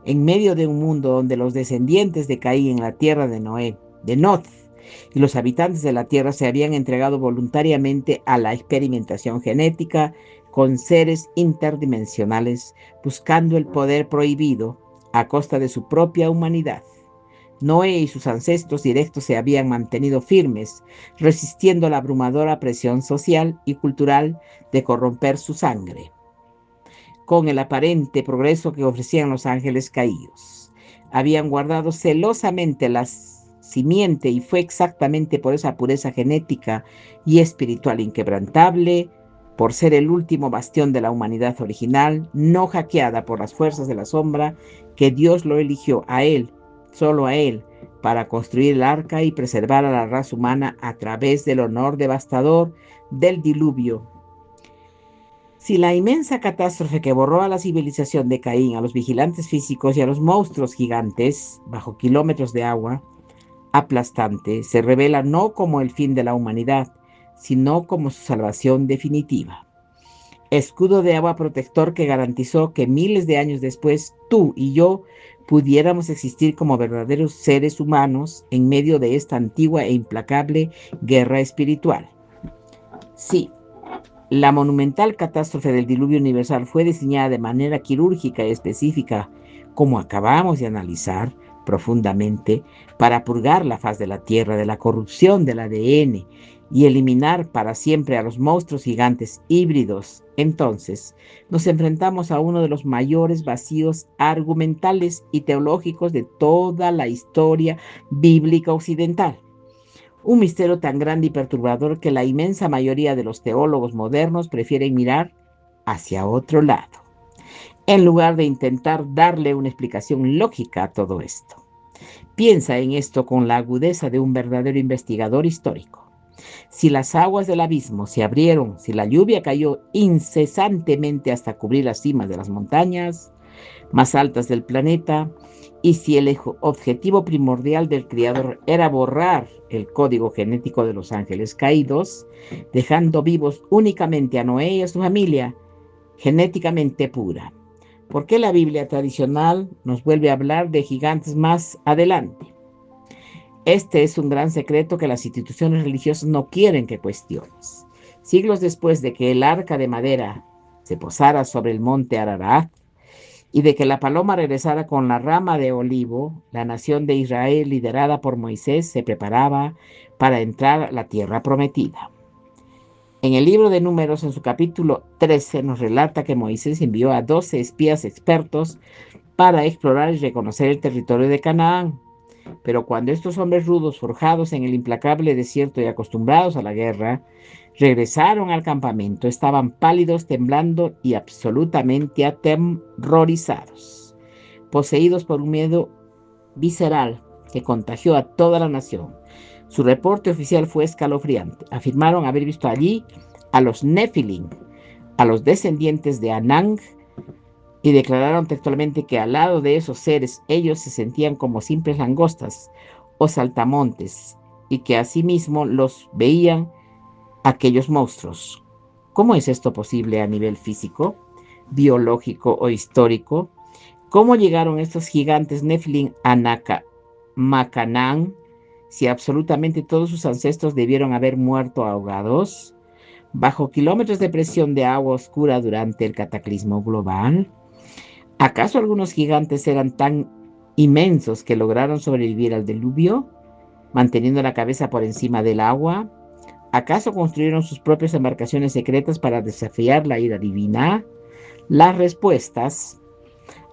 En medio de un mundo donde los descendientes de Caín en la tierra de Noé, de Nod, y los habitantes de la tierra se habían entregado voluntariamente a la experimentación genética con seres interdimensionales, buscando el poder prohibido a costa de su propia humanidad. Noé y sus ancestros directos se habían mantenido firmes, resistiendo la abrumadora presión social y cultural de corromper su sangre, con el aparente progreso que ofrecían los ángeles caídos. Habían guardado celosamente la simiente y fue exactamente por esa pureza genética y espiritual inquebrantable, por ser el último bastión de la humanidad original, no hackeada por las fuerzas de la sombra, que Dios lo eligió a él, solo a él, para construir el arca y preservar a la raza humana a través del honor devastador del diluvio. Si la inmensa catástrofe que borró a la civilización de Caín, a los vigilantes físicos y a los monstruos gigantes, bajo kilómetros de agua aplastante, se revela no como el fin de la humanidad, sino como su salvación definitiva. Escudo de agua protector que garantizó que miles de años después tú y yo pudiéramos existir como verdaderos seres humanos en medio de esta antigua e implacable guerra espiritual. Sí, la monumental catástrofe del diluvio universal fue diseñada de manera quirúrgica y específica, como acabamos de analizar profundamente, para purgar la faz de la Tierra de la corrupción del ADN y eliminar para siempre a los monstruos gigantes híbridos. Entonces, nos enfrentamos a uno de los mayores vacíos argumentales y teológicos de toda la historia bíblica occidental. Un misterio tan grande y perturbador que la inmensa mayoría de los teólogos modernos prefieren mirar hacia otro lado, en lugar de intentar darle una explicación lógica a todo esto. Piensa en esto con la agudeza de un verdadero investigador histórico. Si las aguas del abismo se abrieron, si la lluvia cayó incesantemente hasta cubrir las cimas de las montañas más altas del planeta, y si el objetivo primordial del Creador era borrar el código genético de los ángeles caídos, dejando vivos únicamente a Noé y a su familia, genéticamente pura, ¿por qué la Biblia tradicional nos vuelve a hablar de gigantes más adelante? Este es un gran secreto que las instituciones religiosas no quieren que cuestiones. Siglos después de que el arca de madera se posara sobre el monte Ararat y de que la paloma regresara con la rama de olivo, la nación de Israel, liderada por Moisés, se preparaba para entrar a la tierra prometida. En el libro de Números, en su capítulo 13, nos relata que Moisés envió a 12 espías expertos para explorar y reconocer el territorio de Canaán. Pero cuando estos hombres rudos, forjados en el implacable desierto y acostumbrados a la guerra, regresaron al campamento, estaban pálidos, temblando y absolutamente aterrorizados, poseídos por un miedo visceral que contagió a toda la nación. Su reporte oficial fue escalofriante. Afirmaron haber visto allí a los Nefilim, a los descendientes de Anang y declararon textualmente que al lado de esos seres ellos se sentían como simples langostas o saltamontes y que asimismo los veían aquellos monstruos. ¿Cómo es esto posible a nivel físico, biológico o histórico? ¿Cómo llegaron estos gigantes Nephilim a Macanán si absolutamente todos sus ancestros debieron haber muerto ahogados bajo kilómetros de presión de agua oscura durante el cataclismo global? ¿Acaso algunos gigantes eran tan inmensos que lograron sobrevivir al diluvio, manteniendo la cabeza por encima del agua? ¿Acaso construyeron sus propias embarcaciones secretas para desafiar la ira divina? Las respuestas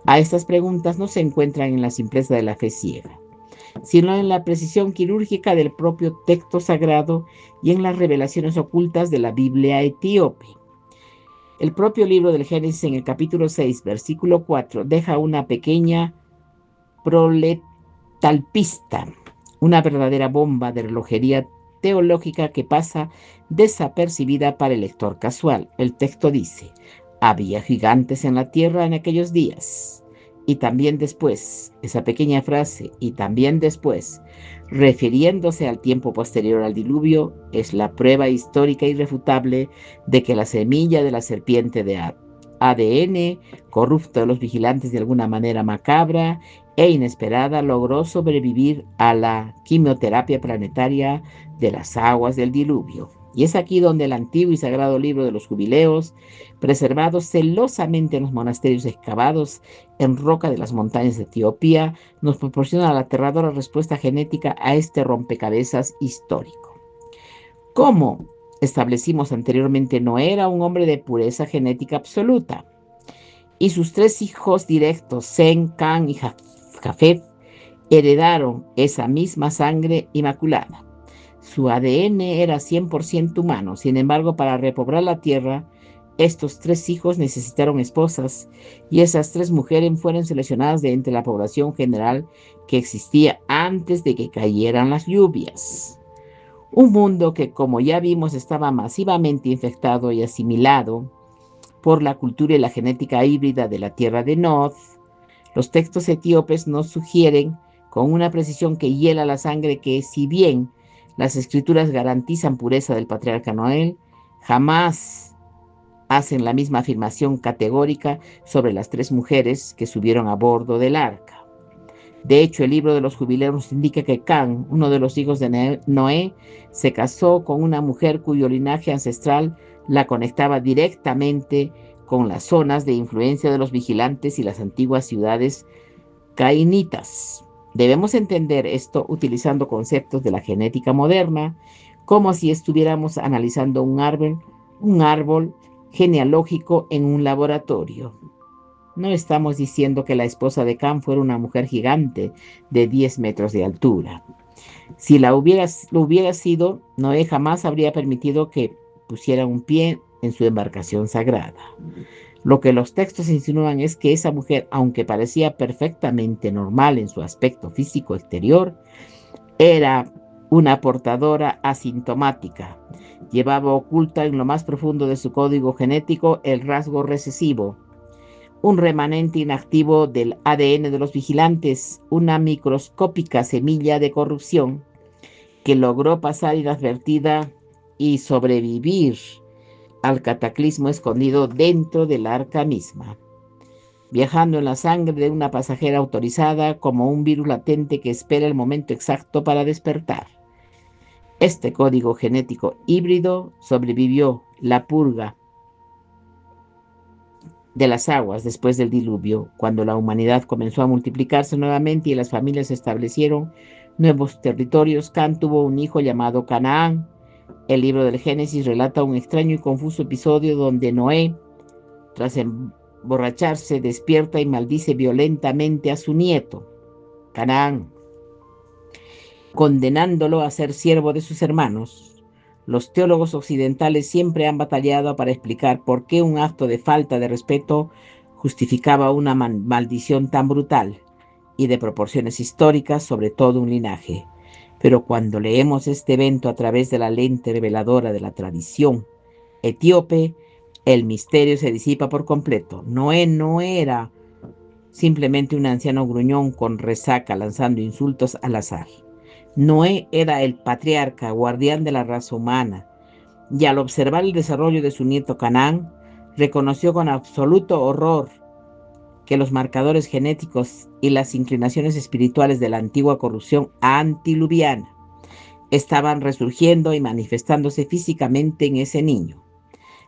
a estas preguntas no se encuentran en la simpleza de la fe ciega, sino en la precisión quirúrgica del propio texto sagrado y en las revelaciones ocultas de la Biblia etíope. El propio libro del Génesis en el capítulo 6, versículo 4, deja una pequeña proletalpista, una verdadera bomba de relojería teológica que pasa desapercibida para el lector casual. El texto dice: había gigantes en la tierra en aquellos días. Y también después, esa pequeña frase, y también después, refiriéndose al tiempo posterior al diluvio, es la prueba histórica irrefutable de que la semilla de la serpiente de ADN, corrupto de los vigilantes de alguna manera macabra e inesperada, logró sobrevivir a la quimioterapia planetaria de las aguas del diluvio. Y es aquí donde el antiguo y sagrado libro de los jubileos, preservado celosamente en los monasterios excavados en roca de las montañas de Etiopía, nos proporciona la aterradora respuesta genética a este rompecabezas histórico. Como establecimos anteriormente, Noé era un hombre de pureza genética absoluta, y sus tres hijos directos, Sem, Cam y Jafet, heredaron esa misma sangre inmaculada. Su ADN era 100% humano. Sin embargo, para repoblar la tierra, estos tres hijos necesitaron esposas, y esas tres mujeres fueron seleccionadas de entre la población general que existía antes de que cayeran las lluvias. Un mundo que, como ya vimos, estaba masivamente infectado y asimilado por la cultura y la genética híbrida de la tierra de Nod. Los textos etíopes nos sugieren con una precisión que hiela la sangre que, si bien las escrituras garantizan pureza del patriarca Noé, jamás hacen la misma afirmación categórica sobre las tres mujeres que subieron a bordo del arca. De hecho, el libro de los jubileos nos indica que Cam, uno de los hijos de Noé, se casó con una mujer cuyo linaje ancestral la conectaba directamente con las zonas de influencia de los vigilantes y las antiguas ciudades cainitas. Debemos entender esto utilizando conceptos de la genética moderna, como si estuviéramos analizando un árbol genealógico en un laboratorio. No estamos diciendo que la esposa de Cam fuera una mujer gigante de 10 metros de altura. Si lo hubiera sido, Noé jamás habría permitido que pusiera un pie en su embarcación sagrada. Lo que los textos insinúan es que esa mujer, aunque parecía perfectamente normal en su aspecto físico exterior, era una portadora asintomática. Llevaba oculta en lo más profundo de su código genético el rasgo recesivo, un remanente inactivo del ADN de los vigilantes, una microscópica semilla de corrupción que logró pasar inadvertida y sobrevivir al cataclismo escondido dentro del arca misma, viajando en la sangre de una pasajera autorizada como un virus latente que espera el momento exacto para despertar. Este código genético híbrido sobrevivió la purga de las aguas después del diluvio, cuando la humanidad comenzó a multiplicarse nuevamente y las familias establecieron nuevos territorios. Cam tuvo un hijo llamado Canaán. El libro del Génesis relata un extraño y confuso episodio donde Noé, tras emborracharse, despierta y maldice violentamente a su nieto, Canaán, condenándolo a ser siervo de sus hermanos. Los teólogos occidentales siempre han batallado para explicar por qué un acto de falta de respeto justificaba una maldición tan brutal y de proporciones históricas sobre todo un linaje. Pero cuando leemos este evento a través de la lente reveladora de la tradición etíope, el misterio se disipa por completo. Noé no era simplemente un anciano gruñón con resaca lanzando insultos al azar. Noé era el patriarca, guardián de la raza humana, y al observar el desarrollo de su nieto Canaán, reconoció con absoluto horror que los marcadores genéticos y las inclinaciones espirituales de la antigua corrupción antiluviana estaban resurgiendo y manifestándose físicamente en ese niño.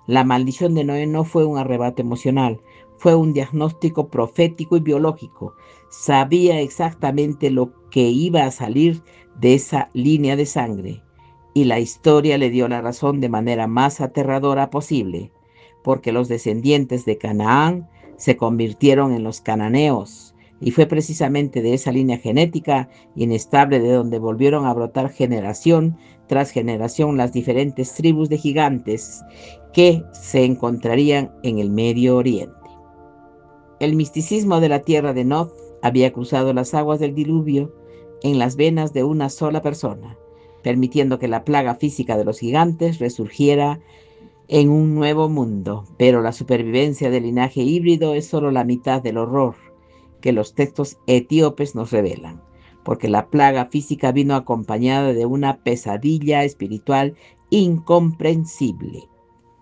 La maldición de Noé no fue un arrebato emocional, fue un diagnóstico profético y biológico. Sabía exactamente lo que iba a salir de esa línea de sangre, y la historia le dio la razón de manera más aterradora posible, porque los descendientes de Canaán se convirtieron en los cananeos, y fue precisamente de esa línea genética inestable de donde volvieron a brotar generación tras generación las diferentes tribus de gigantes que se encontrarían en el Medio Oriente. El misticismo de la tierra de Nod había cruzado las aguas del diluvio en las venas de una sola persona, permitiendo que la plaga física de los gigantes resurgiera en un nuevo mundo. Pero la supervivencia del linaje híbrido es solo la mitad del horror que los textos etíopes nos revelan, porque la plaga física vino acompañada de una pesadilla espiritual incomprensible.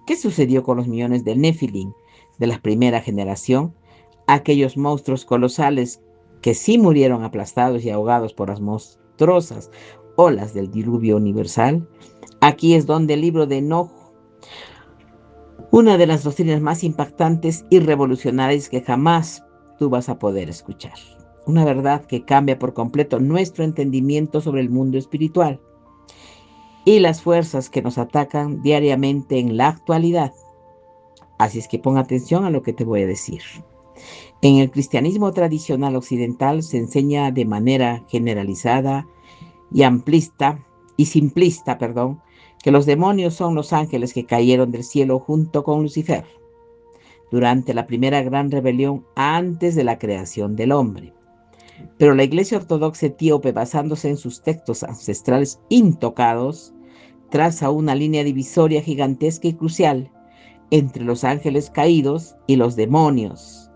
¿Qué sucedió con los millones de Nefilim de la primera generación? Aquellos monstruos colosales que sí murieron aplastados y ahogados por las monstruosas olas del diluvio universal. Aquí es donde el libro de Enoch, una de las doctrinas más impactantes y revolucionarias que jamás tú vas a poder escuchar. Una verdad que cambia por completo nuestro entendimiento sobre el mundo espiritual y las fuerzas que nos atacan diariamente en la actualidad. Así es que pon atención a lo que te voy a decir. En el cristianismo tradicional occidental se enseña de manera generalizada y simplista, que los demonios son los ángeles que cayeron del cielo junto con Lucifer durante la primera gran rebelión antes de la creación del hombre. Pero la Iglesia Ortodoxa etíope, basándose en sus textos ancestrales intocados, traza una línea divisoria gigantesca y crucial entre los ángeles caídos y los demonios.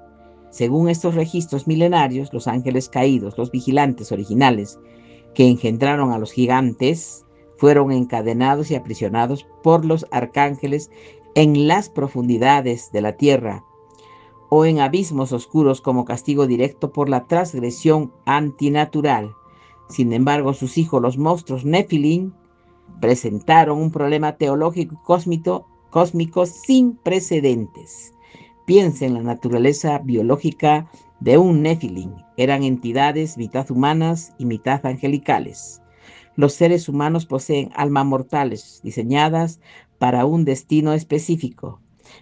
Según estos registros milenarios, los ángeles caídos, los vigilantes originales que engendraron a los gigantes, fueron encadenados y aprisionados por los arcángeles en las profundidades de la tierra o en abismos oscuros como castigo directo por la transgresión antinatural. Sin embargo, sus hijos, los monstruos Nefilim, presentaron un problema teológico y cósmico sin precedentes. Piensa en la naturaleza biológica de un Nefilim. Eran entidades mitad humanas y mitad angelicales. Los seres humanos poseen almas mortales diseñadas para un destino específico,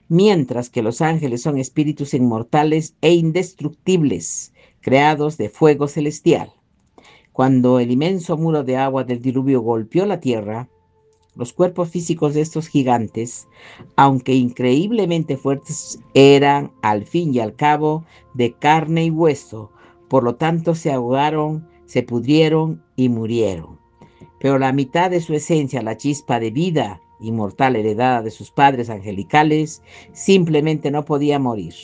mientras que los ángeles son espíritus inmortales e indestructibles, creados de fuego celestial. Cuando el inmenso muro de agua del diluvio golpeó la tierra, los cuerpos físicos de estos gigantes, aunque increíblemente fuertes, eran al fin y al cabo de carne y hueso. Por lo tanto, se ahogaron, se pudrieron y murieron. Pero la mitad de su esencia, la chispa de vida inmortal heredada de sus padres angelicales, simplemente no podía morir.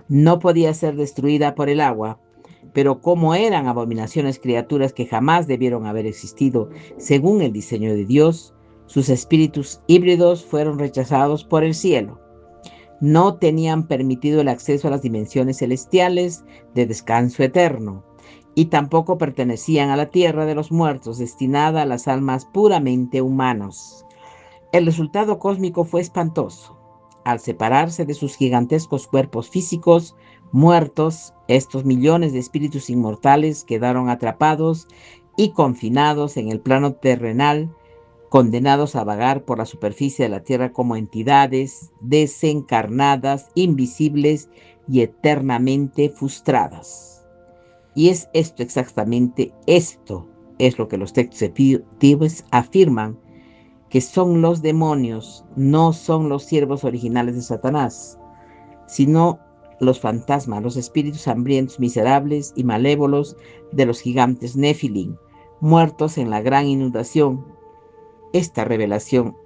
No podía ser destruida por el agua. Pero como eran abominaciones, criaturas que jamás debieron haber existido según el diseño de Dios, sus espíritus híbridos fueron rechazados por el cielo. No tenían permitido el acceso a las dimensiones celestiales de descanso eterno, y tampoco pertenecían a la tierra de los muertos, destinada a las almas puramente humanos. El resultado cósmico fue espantoso. Al separarse de sus gigantescos cuerpos físicos muertos, estos millones de espíritus inmortales quedaron atrapados y confinados en el plano terrenal, condenados a vagar por la superficie de la tierra como entidades desencarnadas, invisibles y eternamente frustradas. Y es esto exactamente, esto es lo que los textos etíopes afirman, que son los demonios, no son los siervos originales de Satanás, sino los fantasmas, los espíritus hambrientos, miserables y malévolos de los gigantes Nefilim, muertos en la gran inundación. Esta revelación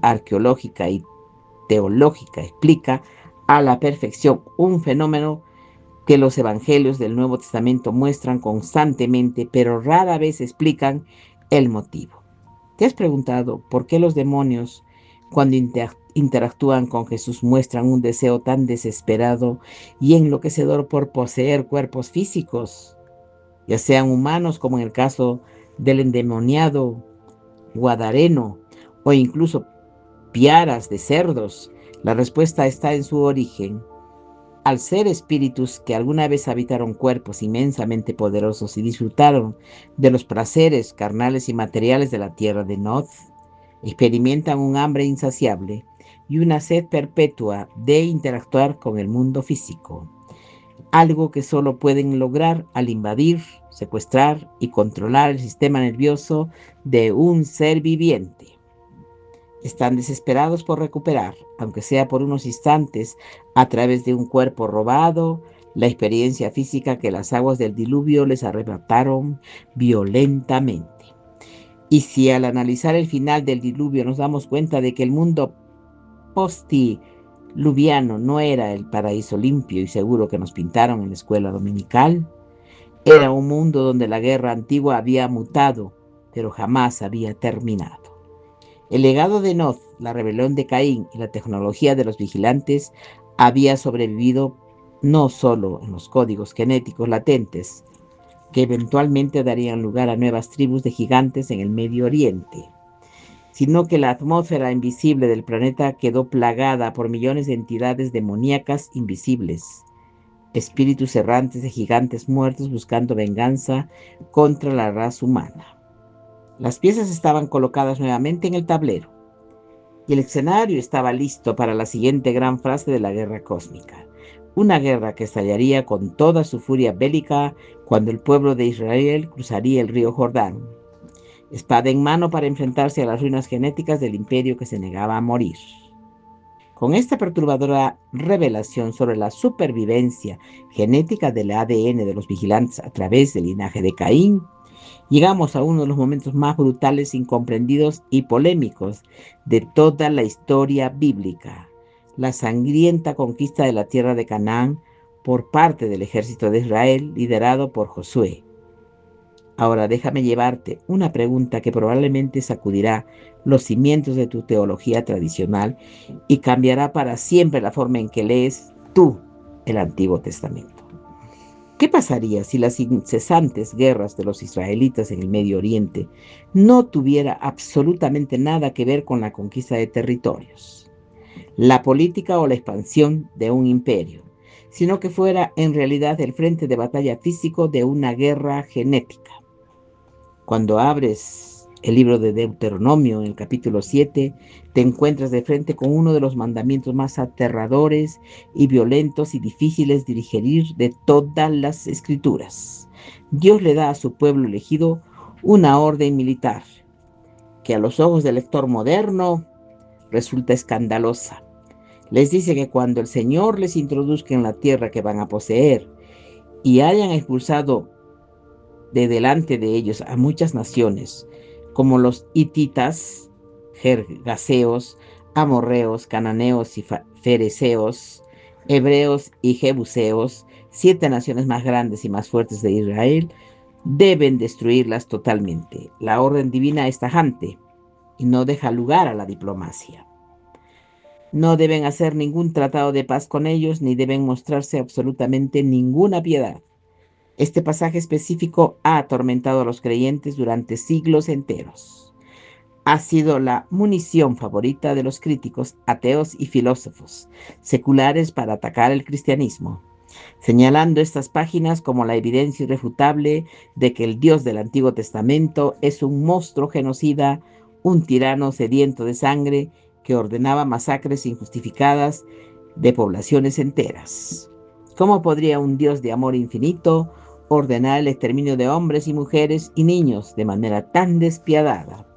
arqueológica y teológica explica a la perfección un fenómeno que los evangelios del Nuevo Testamento muestran constantemente, pero rara vez explican el motivo. ¿Te has preguntado por qué los demonios, cuando interactúan con Jesús, muestran un deseo tan desesperado y enloquecedor por poseer cuerpos físicos, ya sean humanos, como en el caso del endemoniado Guadareno, o incluso piaras de cerdos? La respuesta está en su origen. Al ser espíritus que alguna vez habitaron cuerpos inmensamente poderosos y disfrutaron de los placeres carnales y materiales de la tierra de Nod, experimentan un hambre insaciable y una sed perpetua de interactuar con el mundo físico, algo que solo pueden lograr al invadir, secuestrar y controlar el sistema nervioso de un ser viviente. Están desesperados por recuperar, aunque sea por unos instantes, a través de un cuerpo robado, la experiencia física que las aguas del diluvio les arrebataron violentamente. Y si al analizar el final del diluvio nos damos cuenta de que el mundo postiluviano no era el paraíso limpio y seguro que nos pintaron en la escuela dominical, era un mundo donde la guerra antigua había mutado, pero jamás había terminado. El legado de Noz, la rebelión de Caín y la tecnología de los vigilantes había sobrevivido no solo en los códigos genéticos latentes, que eventualmente darían lugar a nuevas tribus de gigantes en el Medio Oriente, sino que la atmósfera invisible del planeta quedó plagada por millones de entidades demoníacas invisibles, espíritus errantes de gigantes muertos buscando venganza contra la raza humana. Las piezas estaban colocadas nuevamente en el tablero y el escenario estaba listo para la siguiente gran fase de la guerra cósmica. Una guerra que estallaría con toda su furia bélica cuando el pueblo de Israel cruzaría el río Jordán, espada en mano para enfrentarse a las ruinas genéticas del imperio que se negaba a morir. Con esta perturbadora revelación sobre la supervivencia genética del ADN de los vigilantes a través del linaje de Caín, llegamos a uno de los momentos más brutales, incomprendidos y polémicos de toda la historia bíblica: la sangrienta conquista de la tierra de Canaán por parte del ejército de Israel liderado por Josué. Ahora déjame llevarte una pregunta que probablemente sacudirá los cimientos de tu teología tradicional y cambiará para siempre la forma en que lees tú el Antiguo Testamento. ¿Qué pasaría si las incesantes guerras de los israelitas en el Medio Oriente no tuviera absolutamente nada que ver con la conquista de territorios, la política o la expansión de un imperio, sino que fuera en realidad el frente de batalla físico de una guerra genética? Cuando abres el libro de Deuteronomio, en el capítulo 7, te encuentras de frente con uno de los mandamientos más aterradores y violentos y difíciles de digerir de todas las escrituras. Dios le da a su pueblo elegido una orden militar que a los ojos del lector moderno resulta escandalosa. Les dice que cuando el Señor les introduzca en la tierra que van a poseer y hayan expulsado de delante de ellos a muchas naciones, como los hititas, gergaseos, amorreos, cananeos y fereceos, hebreos y jebuseos, 7 naciones más grandes y más fuertes de Israel, deben destruirlas totalmente. La orden divina es tajante y no deja lugar a la diplomacia. No deben hacer ningún tratado de paz con ellos, ni deben mostrarse absolutamente ninguna piedad. Este pasaje específico ha atormentado a los creyentes durante siglos enteros. Ha sido la munición favorita de los críticos, ateos y filósofos seculares para atacar el cristianismo, señalando estas páginas como la evidencia irrefutable de que el Dios del Antiguo Testamento es un monstruo genocida, un tirano sediento de sangre que ordenaba masacres injustificadas de poblaciones enteras. ¿Cómo podría un Dios de amor infinito ordenar el exterminio de hombres y mujeres y niños de manera tan despiadada?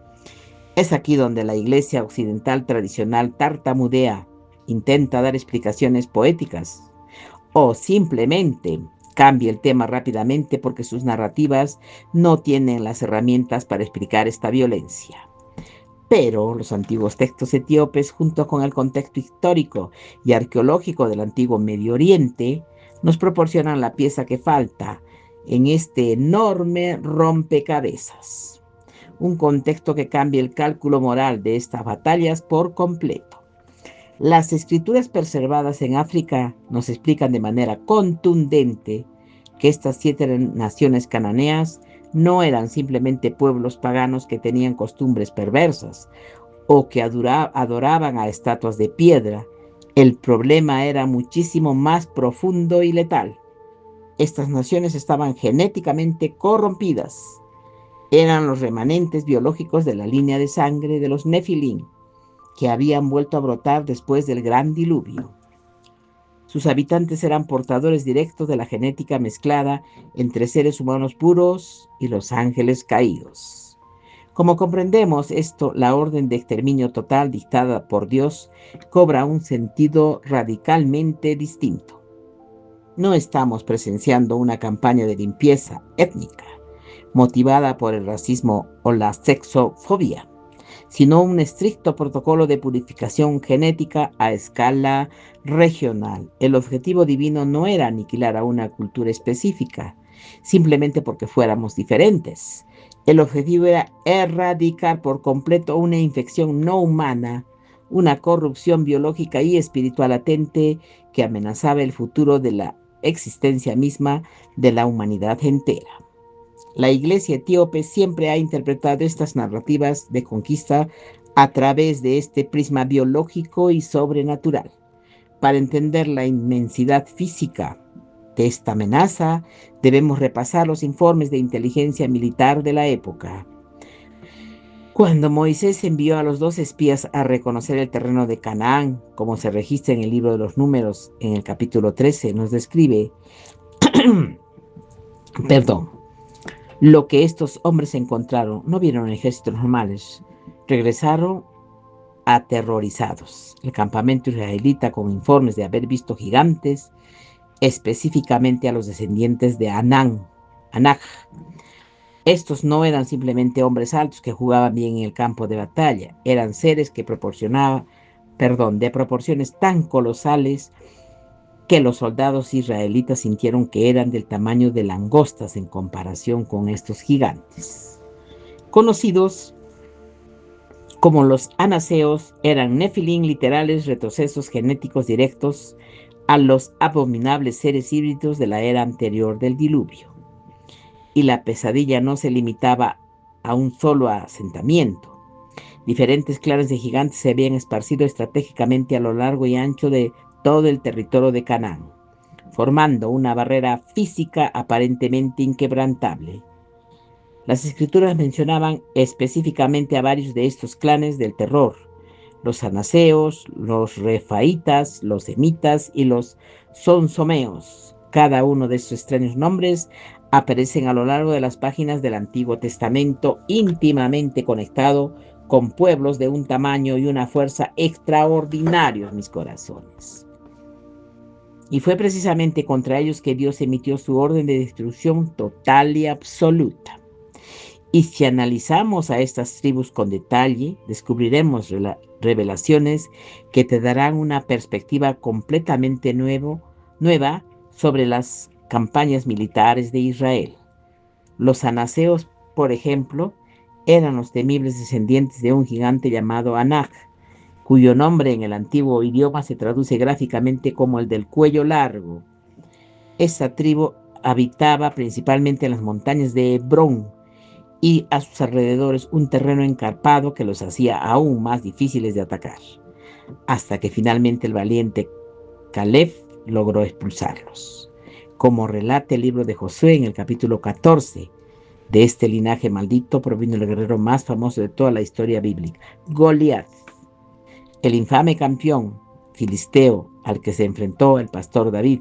Es aquí donde la Iglesia occidental tradicional tartamudea, intenta dar explicaciones poéticas o simplemente cambia el tema rápidamente porque sus narrativas no tienen las herramientas para explicar esta violencia. Pero los antiguos textos etíopes, junto con el contexto histórico y arqueológico del antiguo Medio Oriente, nos proporcionan la pieza que falta en este enorme rompecabezas. Un contexto que cambia el cálculo moral de estas batallas por completo. Las escrituras preservadas en África nos explican de manera contundente que estas 7 naciones cananeas no eran simplemente pueblos paganos que tenían costumbres perversas o que adoraban a estatuas de piedra. El problema era muchísimo más profundo y letal. Estas naciones estaban genéticamente corrompidas. Eran los remanentes biológicos de la línea de sangre de los Nefilim, que habían vuelto a brotar después del gran diluvio. Sus habitantes eran portadores directos de la genética mezclada entre seres humanos puros y los ángeles caídos. Como comprendemos esto, la orden de exterminio total dictada por Dios cobra un sentido radicalmente distinto. No estamos presenciando una campaña de limpieza étnica motivada por el racismo o la sexofobia, sino un estricto protocolo de purificación genética a escala regional. El objetivo divino no era aniquilar a una cultura específica, simplemente porque fuéramos diferentes. El objetivo era erradicar por completo una infección no humana, una corrupción biológica y espiritual latente que amenazaba el futuro de la existencia misma de la humanidad entera. La Iglesia etíope siempre ha interpretado estas narrativas de conquista a través de este prisma biológico y sobrenatural. Para entender la inmensidad física de esta amenaza, debemos repasar los informes de inteligencia militar de la época. Cuando Moisés envió a los 2 espías a reconocer el terreno de Canaán, como se registra en el libro de los Números, en el capítulo 13, nos describe, lo que estos hombres encontraron. No vieron ejércitos normales, regresaron aterrorizados. El campamento israelita, con informes de haber visto gigantes, específicamente a los descendientes de Anak. Estos no eran simplemente hombres altos que jugaban bien en el campo de batalla, eran seres que de proporciones tan colosales que los soldados israelitas sintieron que eran del tamaño de langostas en comparación con estos gigantes. Conocidos como los anaseos, eran nefilim literales, retrocesos genéticos directos a los abominables seres híbridos de la era anterior del diluvio. Y la pesadilla no se limitaba a un solo asentamiento. Diferentes clanes de gigantes se habían esparcido estratégicamente a lo largo y ancho de todo el territorio de Canaán, formando una barrera física aparentemente inquebrantable. Las escrituras mencionaban específicamente a varios de estos clanes del terror: los anaseos, los refaitas, los semitas y los sonsomeos. Cada uno de estos extraños nombres aparecen a lo largo de las páginas del Antiguo Testamento, íntimamente conectado con pueblos de un tamaño y una fuerza extraordinarios, mis corazones. Y fue precisamente contra ellos que Dios emitió su orden de destrucción total y absoluta. Y si analizamos a estas tribus con detalle, descubriremos revelaciones que te darán una perspectiva completamente nueva sobre las campañas militares de Israel. Los anaseos, por ejemplo, eran los temibles descendientes de un gigante llamado Anak, cuyo nombre en el antiguo idioma se traduce gráficamente como el del cuello largo. Esta tribu habitaba principalmente en las montañas de Hebrón y a sus alrededores un terreno encarpado que los hacía aún más difíciles de atacar, hasta que finalmente el valiente Caleb logró expulsarlos. Como relata el libro de Josué en el capítulo 14, de este linaje maldito provino el guerrero más famoso de toda la historia bíblica, Goliat, el infame campeón filisteo al que se enfrentó el pastor David.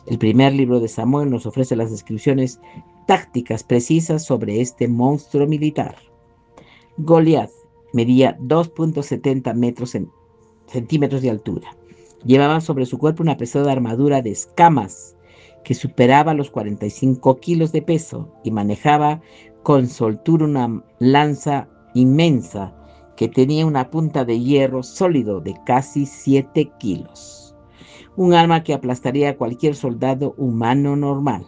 El primer libro de Samuel nos ofrece las descripciones tácticas precisas sobre este monstruo militar. Goliat medía 2.70 centímetros de altura. Llevaba sobre su cuerpo una pesada armadura de escamas que superaba los 45 kilos de peso y manejaba con soltura una lanza inmensa que tenía una punta de hierro sólido de casi 7 kilos. Un arma que aplastaría a cualquier soldado humano normal.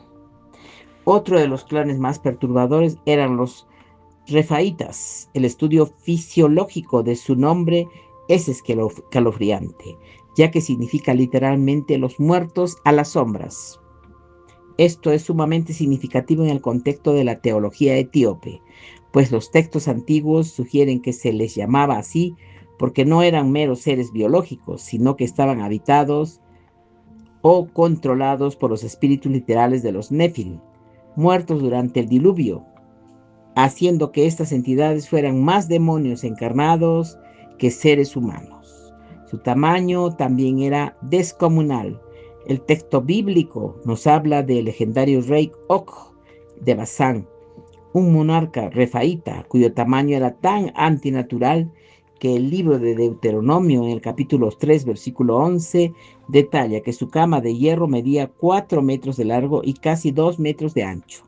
Otro de los clanes más perturbadores eran los Refaitas. El estudio fisiológico de su nombre es escalofriante, ya que significa literalmente los muertos a las sombras. Esto es sumamente significativo en el contexto de la teología etíope, pues los textos antiguos sugieren que se les llamaba así porque no eran meros seres biológicos, sino que estaban habitados o controlados por los espíritus literales de los Néfil, muertos durante el diluvio, haciendo que estas entidades fueran más demonios encarnados que seres humanos. Su tamaño también era descomunal. El texto bíblico nos habla del legendario rey Og de Basán, un monarca refaíta cuyo tamaño era tan antinatural que el libro de Deuteronomio en el capítulo 3, versículo 11, detalla que su cama de hierro medía 4 metros de largo y casi 2 metros de ancho.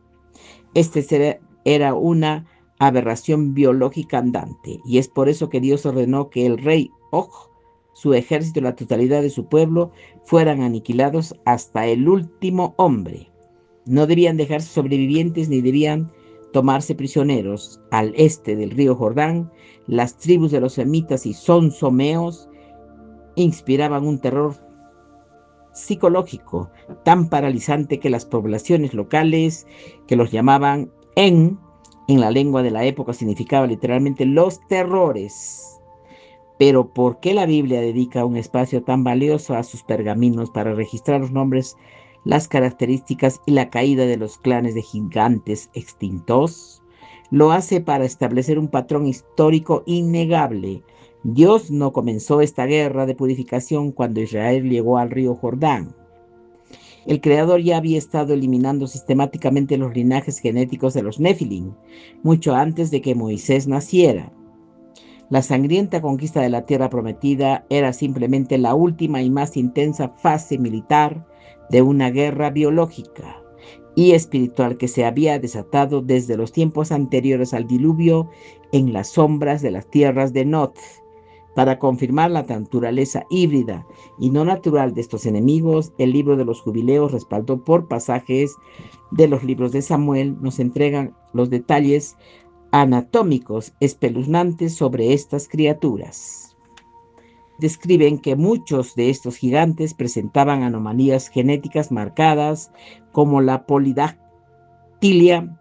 Era una aberración biológica andante, y es por eso que Dios ordenó que el rey Og, su ejército y la totalidad de su pueblo fueran aniquilados hasta el último hombre. No debían dejarse sobrevivientes ni debían tomarse prisioneros. Al este del río Jordán, las tribus de los semitas y sonsomeos inspiraban un terror psicológico tan paralizante que las poblaciones locales, que los llamaban en la lengua de la época significaba literalmente los terrores. Pero ¿por qué la Biblia dedica un espacio tan valioso a sus pergaminos para registrar los nombres, las características y la caída de los clanes de gigantes extintos? Lo hace para establecer un patrón histórico innegable. Dios no comenzó esta guerra de purificación cuando Israel llegó al río Jordán. El Creador ya había estado eliminando sistemáticamente los linajes genéticos de los Nefilim, mucho antes de que Moisés naciera. La sangrienta conquista de la tierra prometida era simplemente la última y más intensa fase militar de una guerra biológica y espiritual que se había desatado desde los tiempos anteriores al diluvio en las sombras de las tierras de Nod. Para confirmar la naturaleza híbrida y no natural de estos enemigos, el libro de los Jubileos, respaldado por pasajes de los libros de Samuel, nos entregan los detalles anatómicos espeluznantes sobre estas criaturas. Describen que muchos de estos gigantes presentaban anomalías genéticas marcadas, como la polidactilia,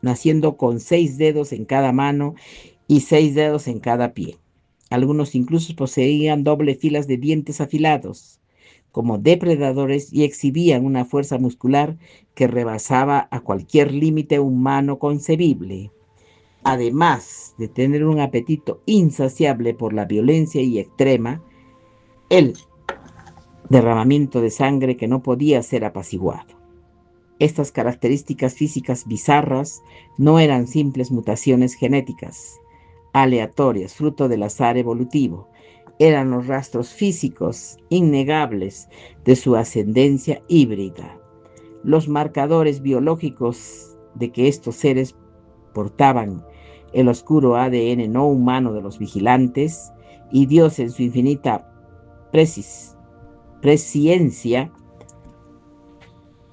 naciendo con 6 dedos en cada mano y 6 dedos en cada pie. Algunos incluso poseían doble filas de dientes afilados, como depredadores, y exhibían una fuerza muscular que rebasaba a cualquier límite humano concebible. Además de tener un apetito insaciable por la violencia y extrema, el derramamiento de sangre que no podía ser apaciguado. Estas características físicas bizarras no eran simples mutaciones genéticas aleatorias, fruto del azar evolutivo. Eran los rastros físicos innegables de su ascendencia híbrida. Los marcadores biológicos de que estos seres portaban el oscuro ADN no humano de los vigilantes, y Dios en su infinita presciencia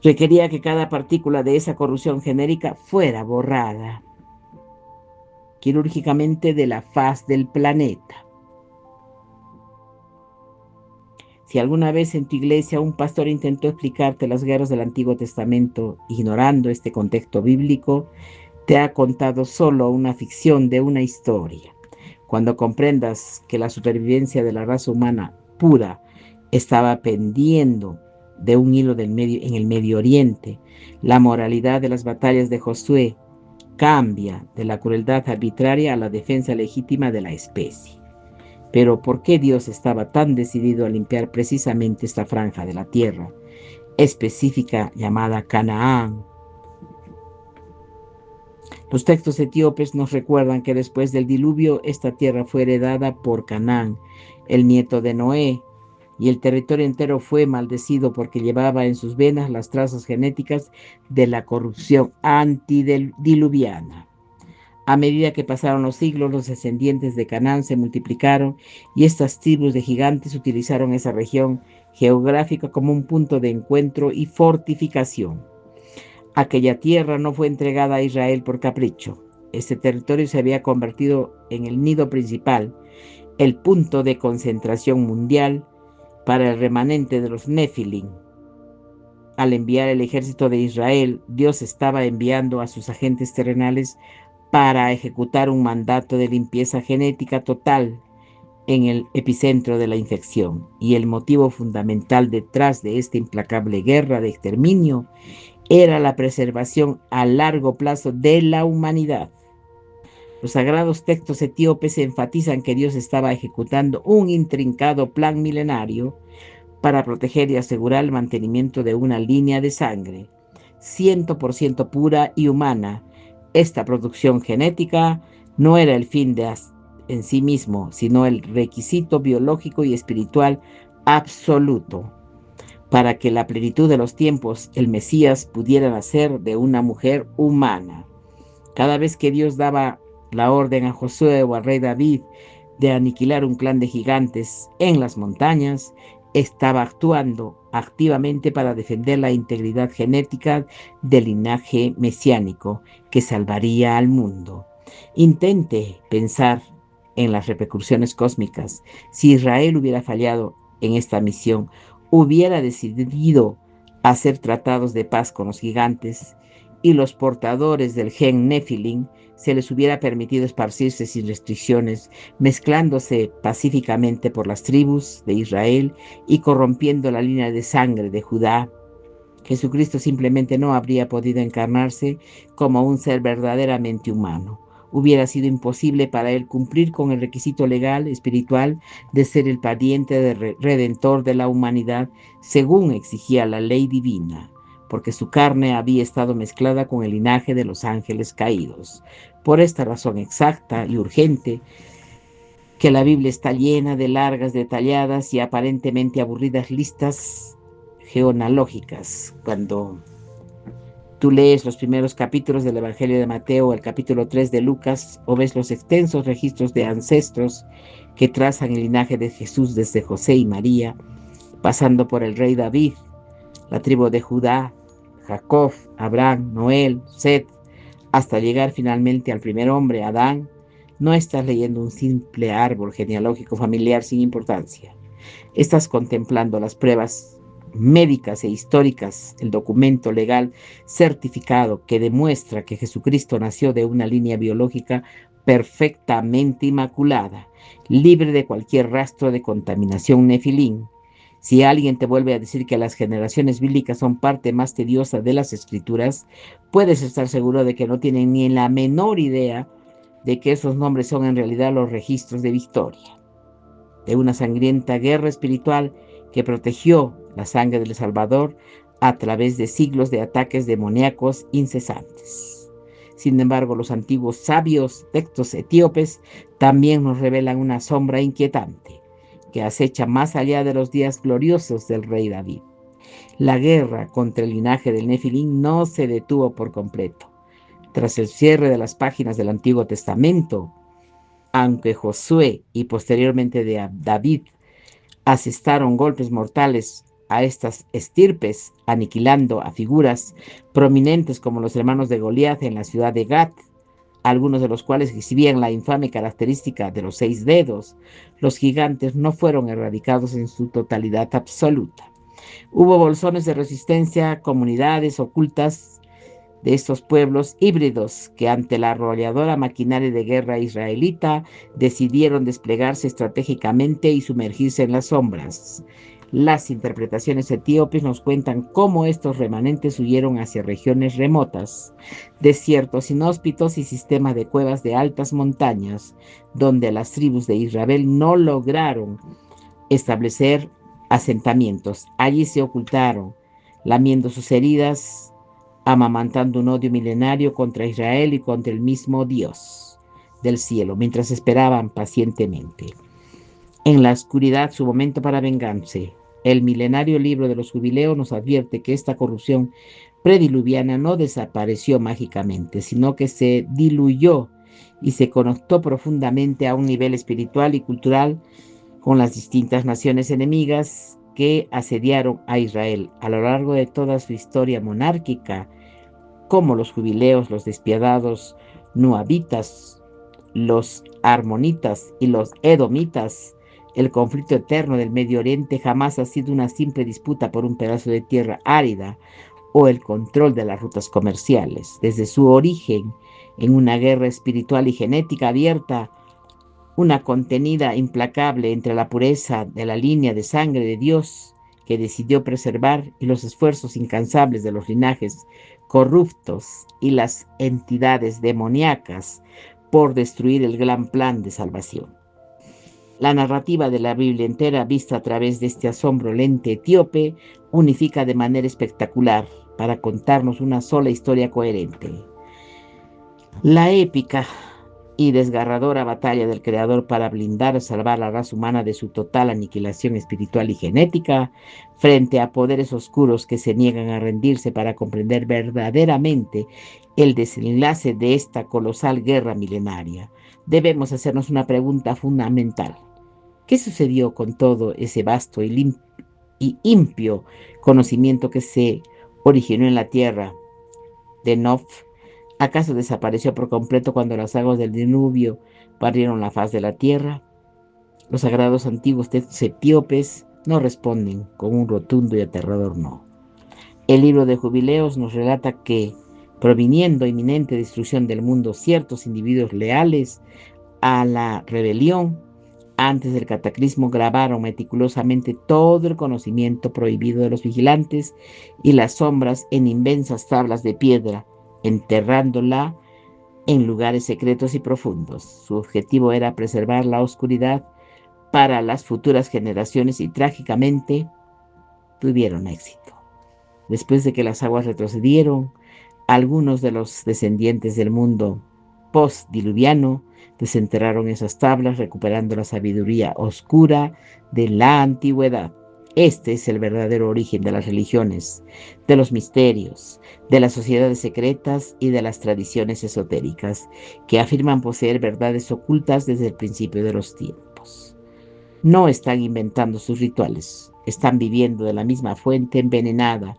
requería que cada partícula de esa corrupción genérica fuera borrada quirúrgicamente de la faz del planeta. Si alguna vez en tu iglesia un pastor intentó explicarte las guerras del Antiguo Testamento ignorando este contexto bíblico, te ha contado solo una ficción de una historia. Cuando comprendas que la supervivencia de la raza humana pura estaba pendiendo de un hilo en el Medio Oriente, la moralidad de las batallas de Josué cambia de la crueldad arbitraria a la defensa legítima de la especie. Pero ¿por qué Dios estaba tan decidido a limpiar precisamente esta franja de la tierra específica llamada Canaán? Los textos etíopes nos recuerdan que después del diluvio esta tierra fue heredada por Canaán, el nieto de Noé, y el territorio entero fue maldecido porque llevaba en sus venas las trazas genéticas de la corrupción antidiluviana. A medida que pasaron los siglos, los descendientes de Canaán se multiplicaron y estas tribus de gigantes utilizaron esa región geográfica como un punto de encuentro y fortificación. Aquella tierra no fue entregada a Israel por capricho. Este territorio se había convertido en el nido principal, el punto de concentración mundial para el remanente de los Nefilim. Al enviar el ejército de Israel, Dios estaba enviando a sus agentes terrenales para ejecutar un mandato de limpieza genética total en el epicentro de la infección. Y el motivo fundamental detrás de esta implacable guerra de exterminio era la preservación a largo plazo de la humanidad. Los sagrados textos etíopes enfatizan que Dios estaba ejecutando un intrincado plan milenario para proteger y asegurar el mantenimiento de una línea de sangre 100% pura y humana. Esta producción genética no era el fin en sí mismo, sino el requisito biológico y espiritual absoluto para que la plenitud de los tiempos el Mesías pudiera nacer de una mujer humana. Cada vez que Dios daba la orden a Josué o al rey David de aniquilar un clan de gigantes en las montañas, estaba actuando activamente para defender la integridad genética del linaje mesiánico que salvaría al mundo. Intente pensar en las repercusiones cósmicas. Si Israel hubiera fallado en esta misión, hubiera decidido hacer tratados de paz con los gigantes y los portadores del gen Nefilim se les hubiera permitido esparcirse sin restricciones, mezclándose pacíficamente por las tribus de Israel y corrompiendo la línea de sangre de Judá. Jesucristo simplemente no habría podido encarnarse como un ser verdaderamente humano. Hubiera sido imposible para él cumplir con el requisito legal, espiritual, de ser el pariente redentor de la humanidad, según exigía la ley divina, porque su carne había estado mezclada con el linaje de los ángeles caídos. Por esta razón exacta y urgente, que la Biblia está llena de largas, detalladas y aparentemente aburridas listas genealógicas. Cuando tú lees los primeros capítulos del Evangelio de Mateo, el capítulo 3 de Lucas, o ves los extensos registros de ancestros que trazan el linaje de Jesús desde José y María, pasando por el rey David, la tribu de Judá, Jacob, Abraham, Noé, Set, hasta llegar finalmente al primer hombre, Adán, no estás leyendo un simple árbol genealógico familiar sin importancia. Estás contemplando las pruebas médicas e históricas, el documento legal certificado que demuestra que Jesucristo nació de una línea biológica perfectamente inmaculada, libre de cualquier rastro de contaminación nefilim. Si alguien te vuelve a decir que las generaciones bíblicas son parte más tediosa de las escrituras, puedes estar seguro de que no tienen ni la menor idea de que esos nombres son en realidad los registros de victoria, de una sangrienta guerra espiritual que protegió la sangre del Salvador a través de siglos de ataques demoníacos incesantes. Sin embargo, los antiguos sabios textos etíopes también nos revelan una sombra inquietante que acecha más allá de los días gloriosos del rey David. La guerra contra el linaje del Nefilim no se detuvo por completo. Tras el cierre de las páginas del Antiguo Testamento, aunque Josué y posteriormente David asestaron golpes mortales a estas estirpes, aniquilando a figuras prominentes como los hermanos de Goliat en la ciudad de Gat, algunos de los cuales exhibían la infame característica de los 6 dedos, los gigantes no fueron erradicados en su totalidad absoluta. Hubo bolsones de resistencia, comunidades ocultas de estos pueblos híbridos que ante la arrolladora maquinaria de guerra israelita decidieron desplegarse estratégicamente y sumergirse en las sombras. Las interpretaciones etíopes nos cuentan cómo estos remanentes huyeron hacia regiones remotas, desiertos inhóspitos y sistemas de cuevas de altas montañas, donde las tribus de Israel no lograron establecer asentamientos. Allí se ocultaron, lamiendo sus heridas, amamantando un odio milenario contra Israel y contra el mismo Dios del cielo, mientras esperaban pacientemente. En la oscuridad, su momento para vengarse. El milenario libro de los jubileos nos advierte que esta corrupción prediluviana no desapareció mágicamente, sino que se diluyó y se conectó profundamente a un nivel espiritual y cultural con las distintas naciones enemigas que asediaron a Israel a lo largo de toda su historia monárquica, como los jubileos, los despiadados nuavitas, los armonitas y los edomitas. El conflicto eterno del Medio Oriente jamás ha sido una simple disputa por un pedazo de tierra árida o el control de las rutas comerciales. Desde su origen, en una guerra espiritual y genética abierta, una contenida implacable entre la pureza de la línea de sangre de Dios que decidió preservar y los esfuerzos incansables de los linajes corruptos y las entidades demoníacas por destruir el gran plan de salvación. La narrativa de la Biblia entera, vista a través de este asombro lente etíope, unifica de manera espectacular para contarnos una sola historia coherente. La épica y desgarradora batalla del Creador para blindar y salvar a la raza humana de su total aniquilación espiritual y genética frente a poderes oscuros que se niegan a rendirse para comprender verdaderamente el desenlace de esta colosal guerra milenaria. Debemos hacernos una pregunta fundamental. ¿Qué sucedió con todo ese vasto y impío conocimiento que se originó en la tierra de Nof? ¿Acaso desapareció por completo cuando las aguas del diluvio barrieron la faz de la tierra? Los sagrados antiguos textos etíopes no responden con un rotundo y aterrador no. El libro de Jubileos nos relata que, proviniendo inminente destrucción del mundo, ciertos individuos leales a la rebelión, antes del cataclismo grabaron meticulosamente todo el conocimiento prohibido de los vigilantes y las sombras en inmensas tablas de piedra, enterrándola en lugares secretos y profundos. Su objetivo era preservar la oscuridad para las futuras generaciones y trágicamente tuvieron éxito. Después de que las aguas retrocedieron, algunos de los descendientes del mundo post-diluviano desenterraron esas tablas, recuperando la sabiduría oscura de la antigüedad. Este es el verdadero origen de las religiones, de los misterios, de las sociedades secretas y de las tradiciones esotéricas, que afirman poseer verdades ocultas desde el principio de los tiempos. No están inventando sus rituales, están viviendo de la misma fuente envenenada,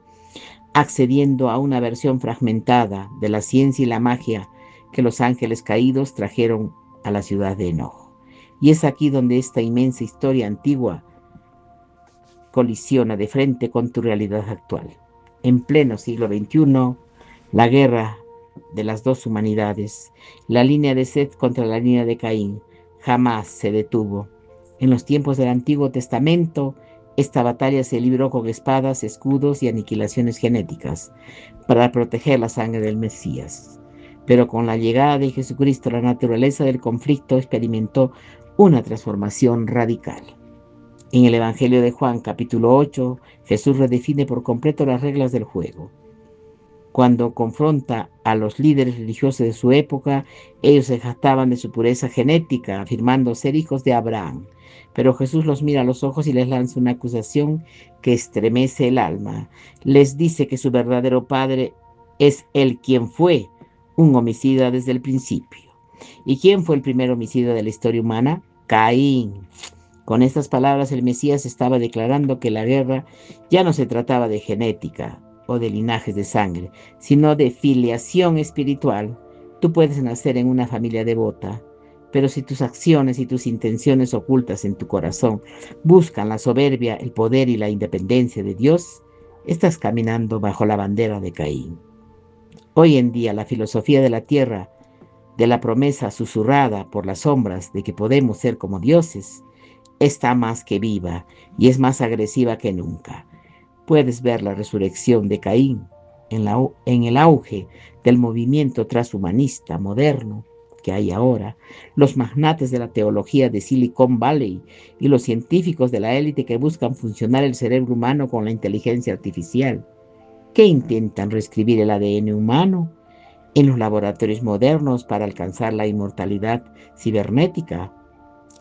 accediendo a una versión fragmentada de la ciencia y la magia que los ángeles caídos trajeron a la ciudad de Enoch. Y es aquí donde esta inmensa historia antigua colisiona de frente con tu realidad actual. En pleno siglo XXI, la guerra de las dos humanidades, la línea de Set contra la línea de Caín, jamás se detuvo. En los tiempos del Antiguo Testamento, esta batalla se libró con espadas, escudos y aniquilaciones genéticas para proteger la sangre del Mesías. Pero con la llegada de Jesucristo, la naturaleza del conflicto experimentó una transformación radical. En el Evangelio de Juan, capítulo 8, Jesús redefine por completo las reglas del juego. Cuando confronta a los líderes religiosos de su época, ellos se jactaban de su pureza genética, afirmando ser hijos de Abraham. Pero Jesús los mira a los ojos y les lanza una acusación que estremece el alma. Les dice que su verdadero padre es el quien fue un homicida desde el principio. ¿Y quién fue el primer homicida de la historia humana? Caín. Con estas palabras el Mesías estaba declarando que la guerra ya no se trataba de genética o de linajes de sangre, sino de filiación espiritual. Tú puedes nacer en una familia devota, pero si tus acciones y tus intenciones ocultas en tu corazón buscan la soberbia, el poder y la independencia de Dios, estás caminando bajo la bandera de Caín. Hoy en día la filosofía de la tierra, de la promesa susurrada por las sombras de que podemos ser como dioses, está más que viva y es más agresiva que nunca. Puedes ver la resurrección de Caín en el auge del movimiento transhumanista moderno que hay ahora, los magnates de la teología de Silicon Valley y los científicos de la élite que buscan funcionar el cerebro humano con la inteligencia artificial, que intentan reescribir el ADN humano en los laboratorios modernos para alcanzar la inmortalidad cibernética.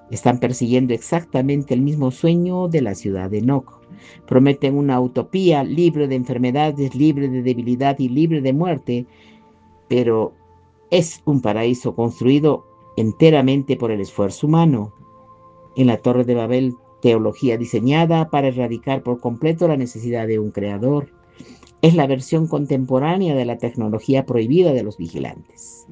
Están persiguiendo exactamente el mismo sueño de la ciudad de Enoch. Prometen una utopía libre de enfermedades, libre de debilidad y libre de muerte, pero Es un paraíso construido enteramente por el esfuerzo humano. En la Torre de Babel, teología diseñada para erradicar por completo la necesidad de un creador. Es la versión contemporánea de la tecnología prohibida de los vigilantes.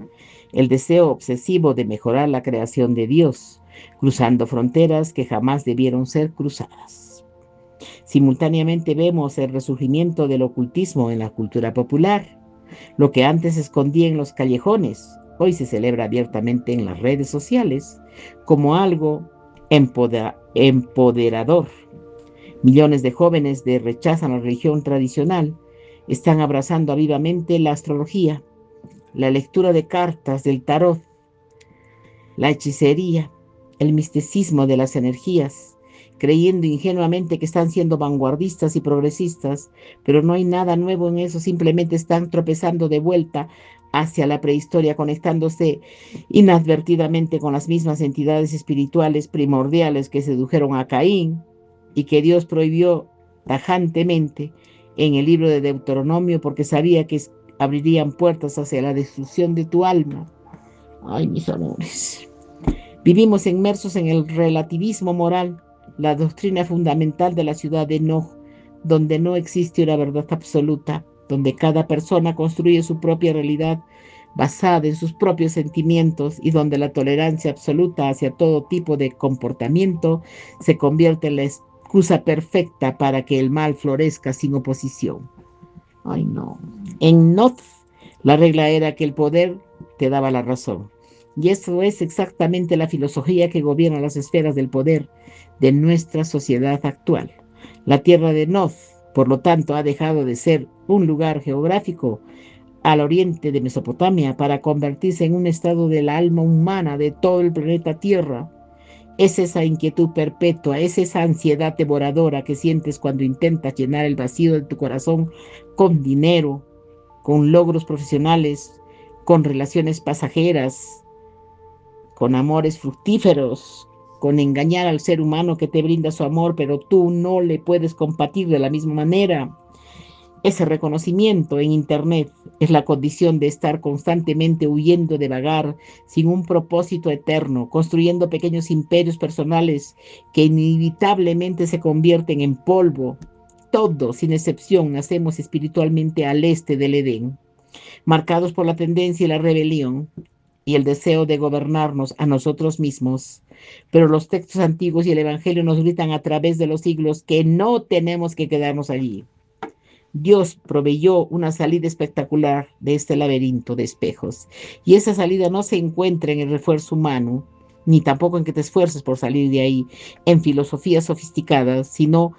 El deseo obsesivo de mejorar la creación de Dios, cruzando fronteras que jamás debieron ser cruzadas. Simultáneamente vemos el resurgimiento del ocultismo en la cultura popular. Lo que antes se escondía en los callejones, hoy se celebra abiertamente en las redes sociales como algo empoderador. Millones de jóvenes que rechazan la religión tradicional están abrazando vivamente la astrología, la lectura de cartas del tarot, la hechicería, el misticismo de las energías, creyendo ingenuamente que están siendo vanguardistas y progresistas, pero no hay nada nuevo en eso, simplemente están tropezando de vuelta hacia la prehistoria, conectándose inadvertidamente con las mismas entidades espirituales primordiales que sedujeron a Caín y que Dios prohibió tajantemente en el libro de Deuteronomio porque sabía que abrirían puertas hacia la destrucción de tu alma. Ay, mis amores. Vivimos inmersos en el relativismo moral, la doctrina fundamental de la ciudad de Enoch, donde no existe una verdad absoluta, donde cada persona construye su propia realidad basada en sus propios sentimientos y donde la tolerancia absoluta hacia todo tipo de comportamiento se convierte en la excusa perfecta para que el mal florezca sin oposición. Ay, no. En Noth, la regla era que el poder te daba la razón. Y eso es exactamente la filosofía que gobierna las esferas del poder de nuestra sociedad actual. La tierra de Noth, por lo tanto, ha dejado de ser un lugar geográfico al oriente de Mesopotamia para convertirse en un estado del alma humana de todo el planeta Tierra. Es esa inquietud perpetua, es esa ansiedad devoradora que sientes cuando intentas llenar el vacío de tu corazón con dinero, con logros profesionales, con relaciones pasajeras, con amores fructíferos, con engañar al ser humano que te brinda su amor, pero tú no le puedes compartir de la misma manera. Ese reconocimiento en Internet es la condición de estar constantemente huyendo de vagar sin un propósito eterno, construyendo pequeños imperios personales que inevitablemente se convierten en polvo. Todos, sin excepción, nacemos espiritualmente al este del Edén, marcados por la tendencia y la rebelión y el deseo de gobernarnos a nosotros mismos. Pero los textos antiguos y el Evangelio nos gritan a través de los siglos que no tenemos que quedarnos allí. Dios proveyó una salida espectacular de este laberinto de espejos. Y esa salida no se encuentra en el refuerzo humano, ni tampoco en que te esfuerces por salir de ahí, en filosofías sofisticadas, sino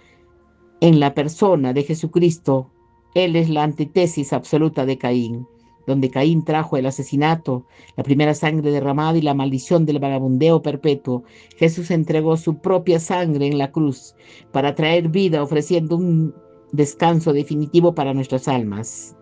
en la persona de Jesucristo. Él es la antítesis absoluta de Caín, donde Caín trajo el asesinato, la primera sangre derramada y la maldición del vagabundeo perpetuo. Jesús entregó su propia sangre en la cruz para traer vida, ofreciendo un descanso definitivo para nuestras almas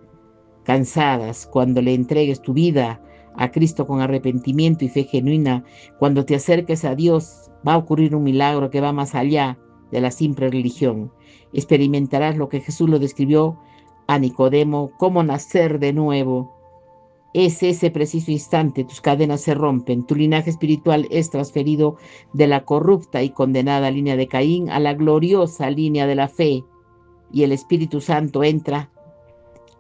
cansadas. Cuando le entregues tu vida a Cristo con arrepentimiento y fe genuina, cuando te acerques a Dios, va a ocurrir un milagro que va más allá de la simple religión. Experimentarás lo que Jesús lo describió a Nicodemo, cómo nacer de nuevo. Es ese preciso instante, tus cadenas se rompen, tu linaje espiritual es transferido de la corrupta y condenada línea de Caín a la gloriosa línea de la fe, y el Espíritu Santo entra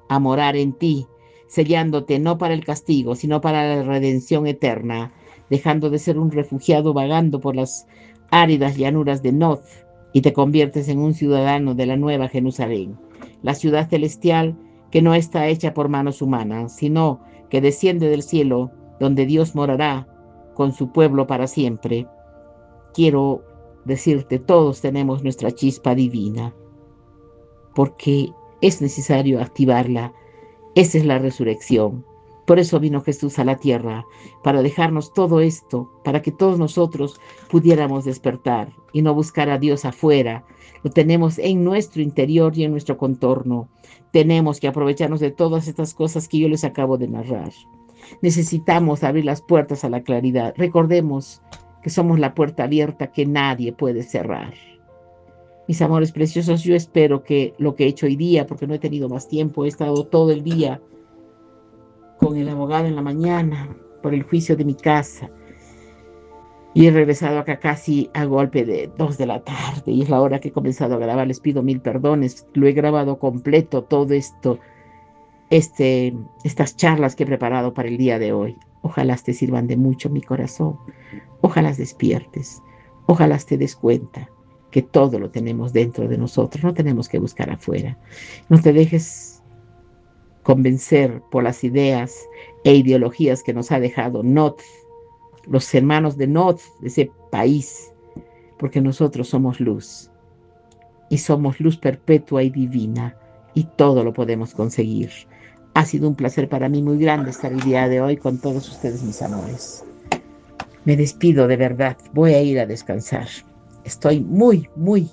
a morar en ti, sellándote no para el castigo, sino para la redención eterna, dejando de ser un refugiado vagando por las áridas llanuras de Noth, y te conviertes en un ciudadano de la nueva Jerusalén, la ciudad celestial que no está hecha por manos humanas, sino que desciende del cielo, donde Dios morará con su pueblo para siempre. Quiero decirte, todos tenemos nuestra chispa divina, porque es necesario activarla. Esa es la resurrección. Por eso vino Jesús a la tierra, para dejarnos todo esto, para que todos nosotros pudiéramos despertar y no buscar a Dios afuera. Lo tenemos en nuestro interior y en nuestro contorno. Tenemos que aprovecharnos de todas estas cosas que yo les acabo de narrar. Necesitamos abrir las puertas a la claridad. Recordemos que somos la puerta abierta que nadie puede cerrar. Mis amores preciosos, yo espero que lo que he hecho hoy día, porque no he tenido más tiempo, he estado todo el día con con el abogado en la mañana por el juicio de mi casa. Y he regresado acá casi a golpe de 2 de la tarde y es la hora que he comenzado a grabar. Les pido mil perdones. Lo he grabado completo todo esto, estas charlas que he preparado para el día de hoy. Ojalá te sirvan de mucho, mi corazón. Ojalá despiertes. Ojalá te des cuenta que todo lo tenemos dentro de nosotros. No tenemos que buscar afuera. No te dejes convencer por las ideas e ideologías que nos ha dejado Not, los hermanos de Not, de ese país, porque nosotros somos luz y somos luz perpetua y divina y todo lo podemos conseguir. Ha sido un placer para mí muy grande estar el día de hoy con todos ustedes, mis amores. Me despido de verdad, voy a ir a descansar. Estoy muy, muy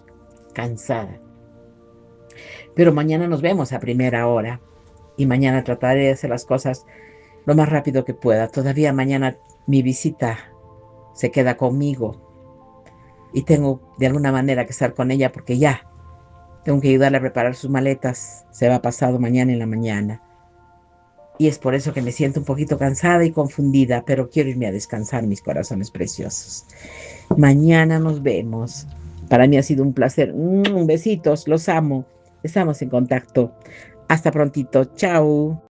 cansada. Pero mañana nos vemos a primera hora y mañana trataré de hacer las cosas lo más rápido que pueda. Todavía mañana mi visita se queda conmigo y tengo de alguna manera que estar con ella porque ya tengo que ayudarle a preparar sus maletas. Se va pasado mañana en la mañana. Y es por eso que me siento un poquito cansada y confundida, pero quiero irme a descansar, mis corazones preciosos. Mañana nos vemos. Para mí ha sido un placer. Besitos, los amo. Estamos en contacto. Hasta prontito. Chao.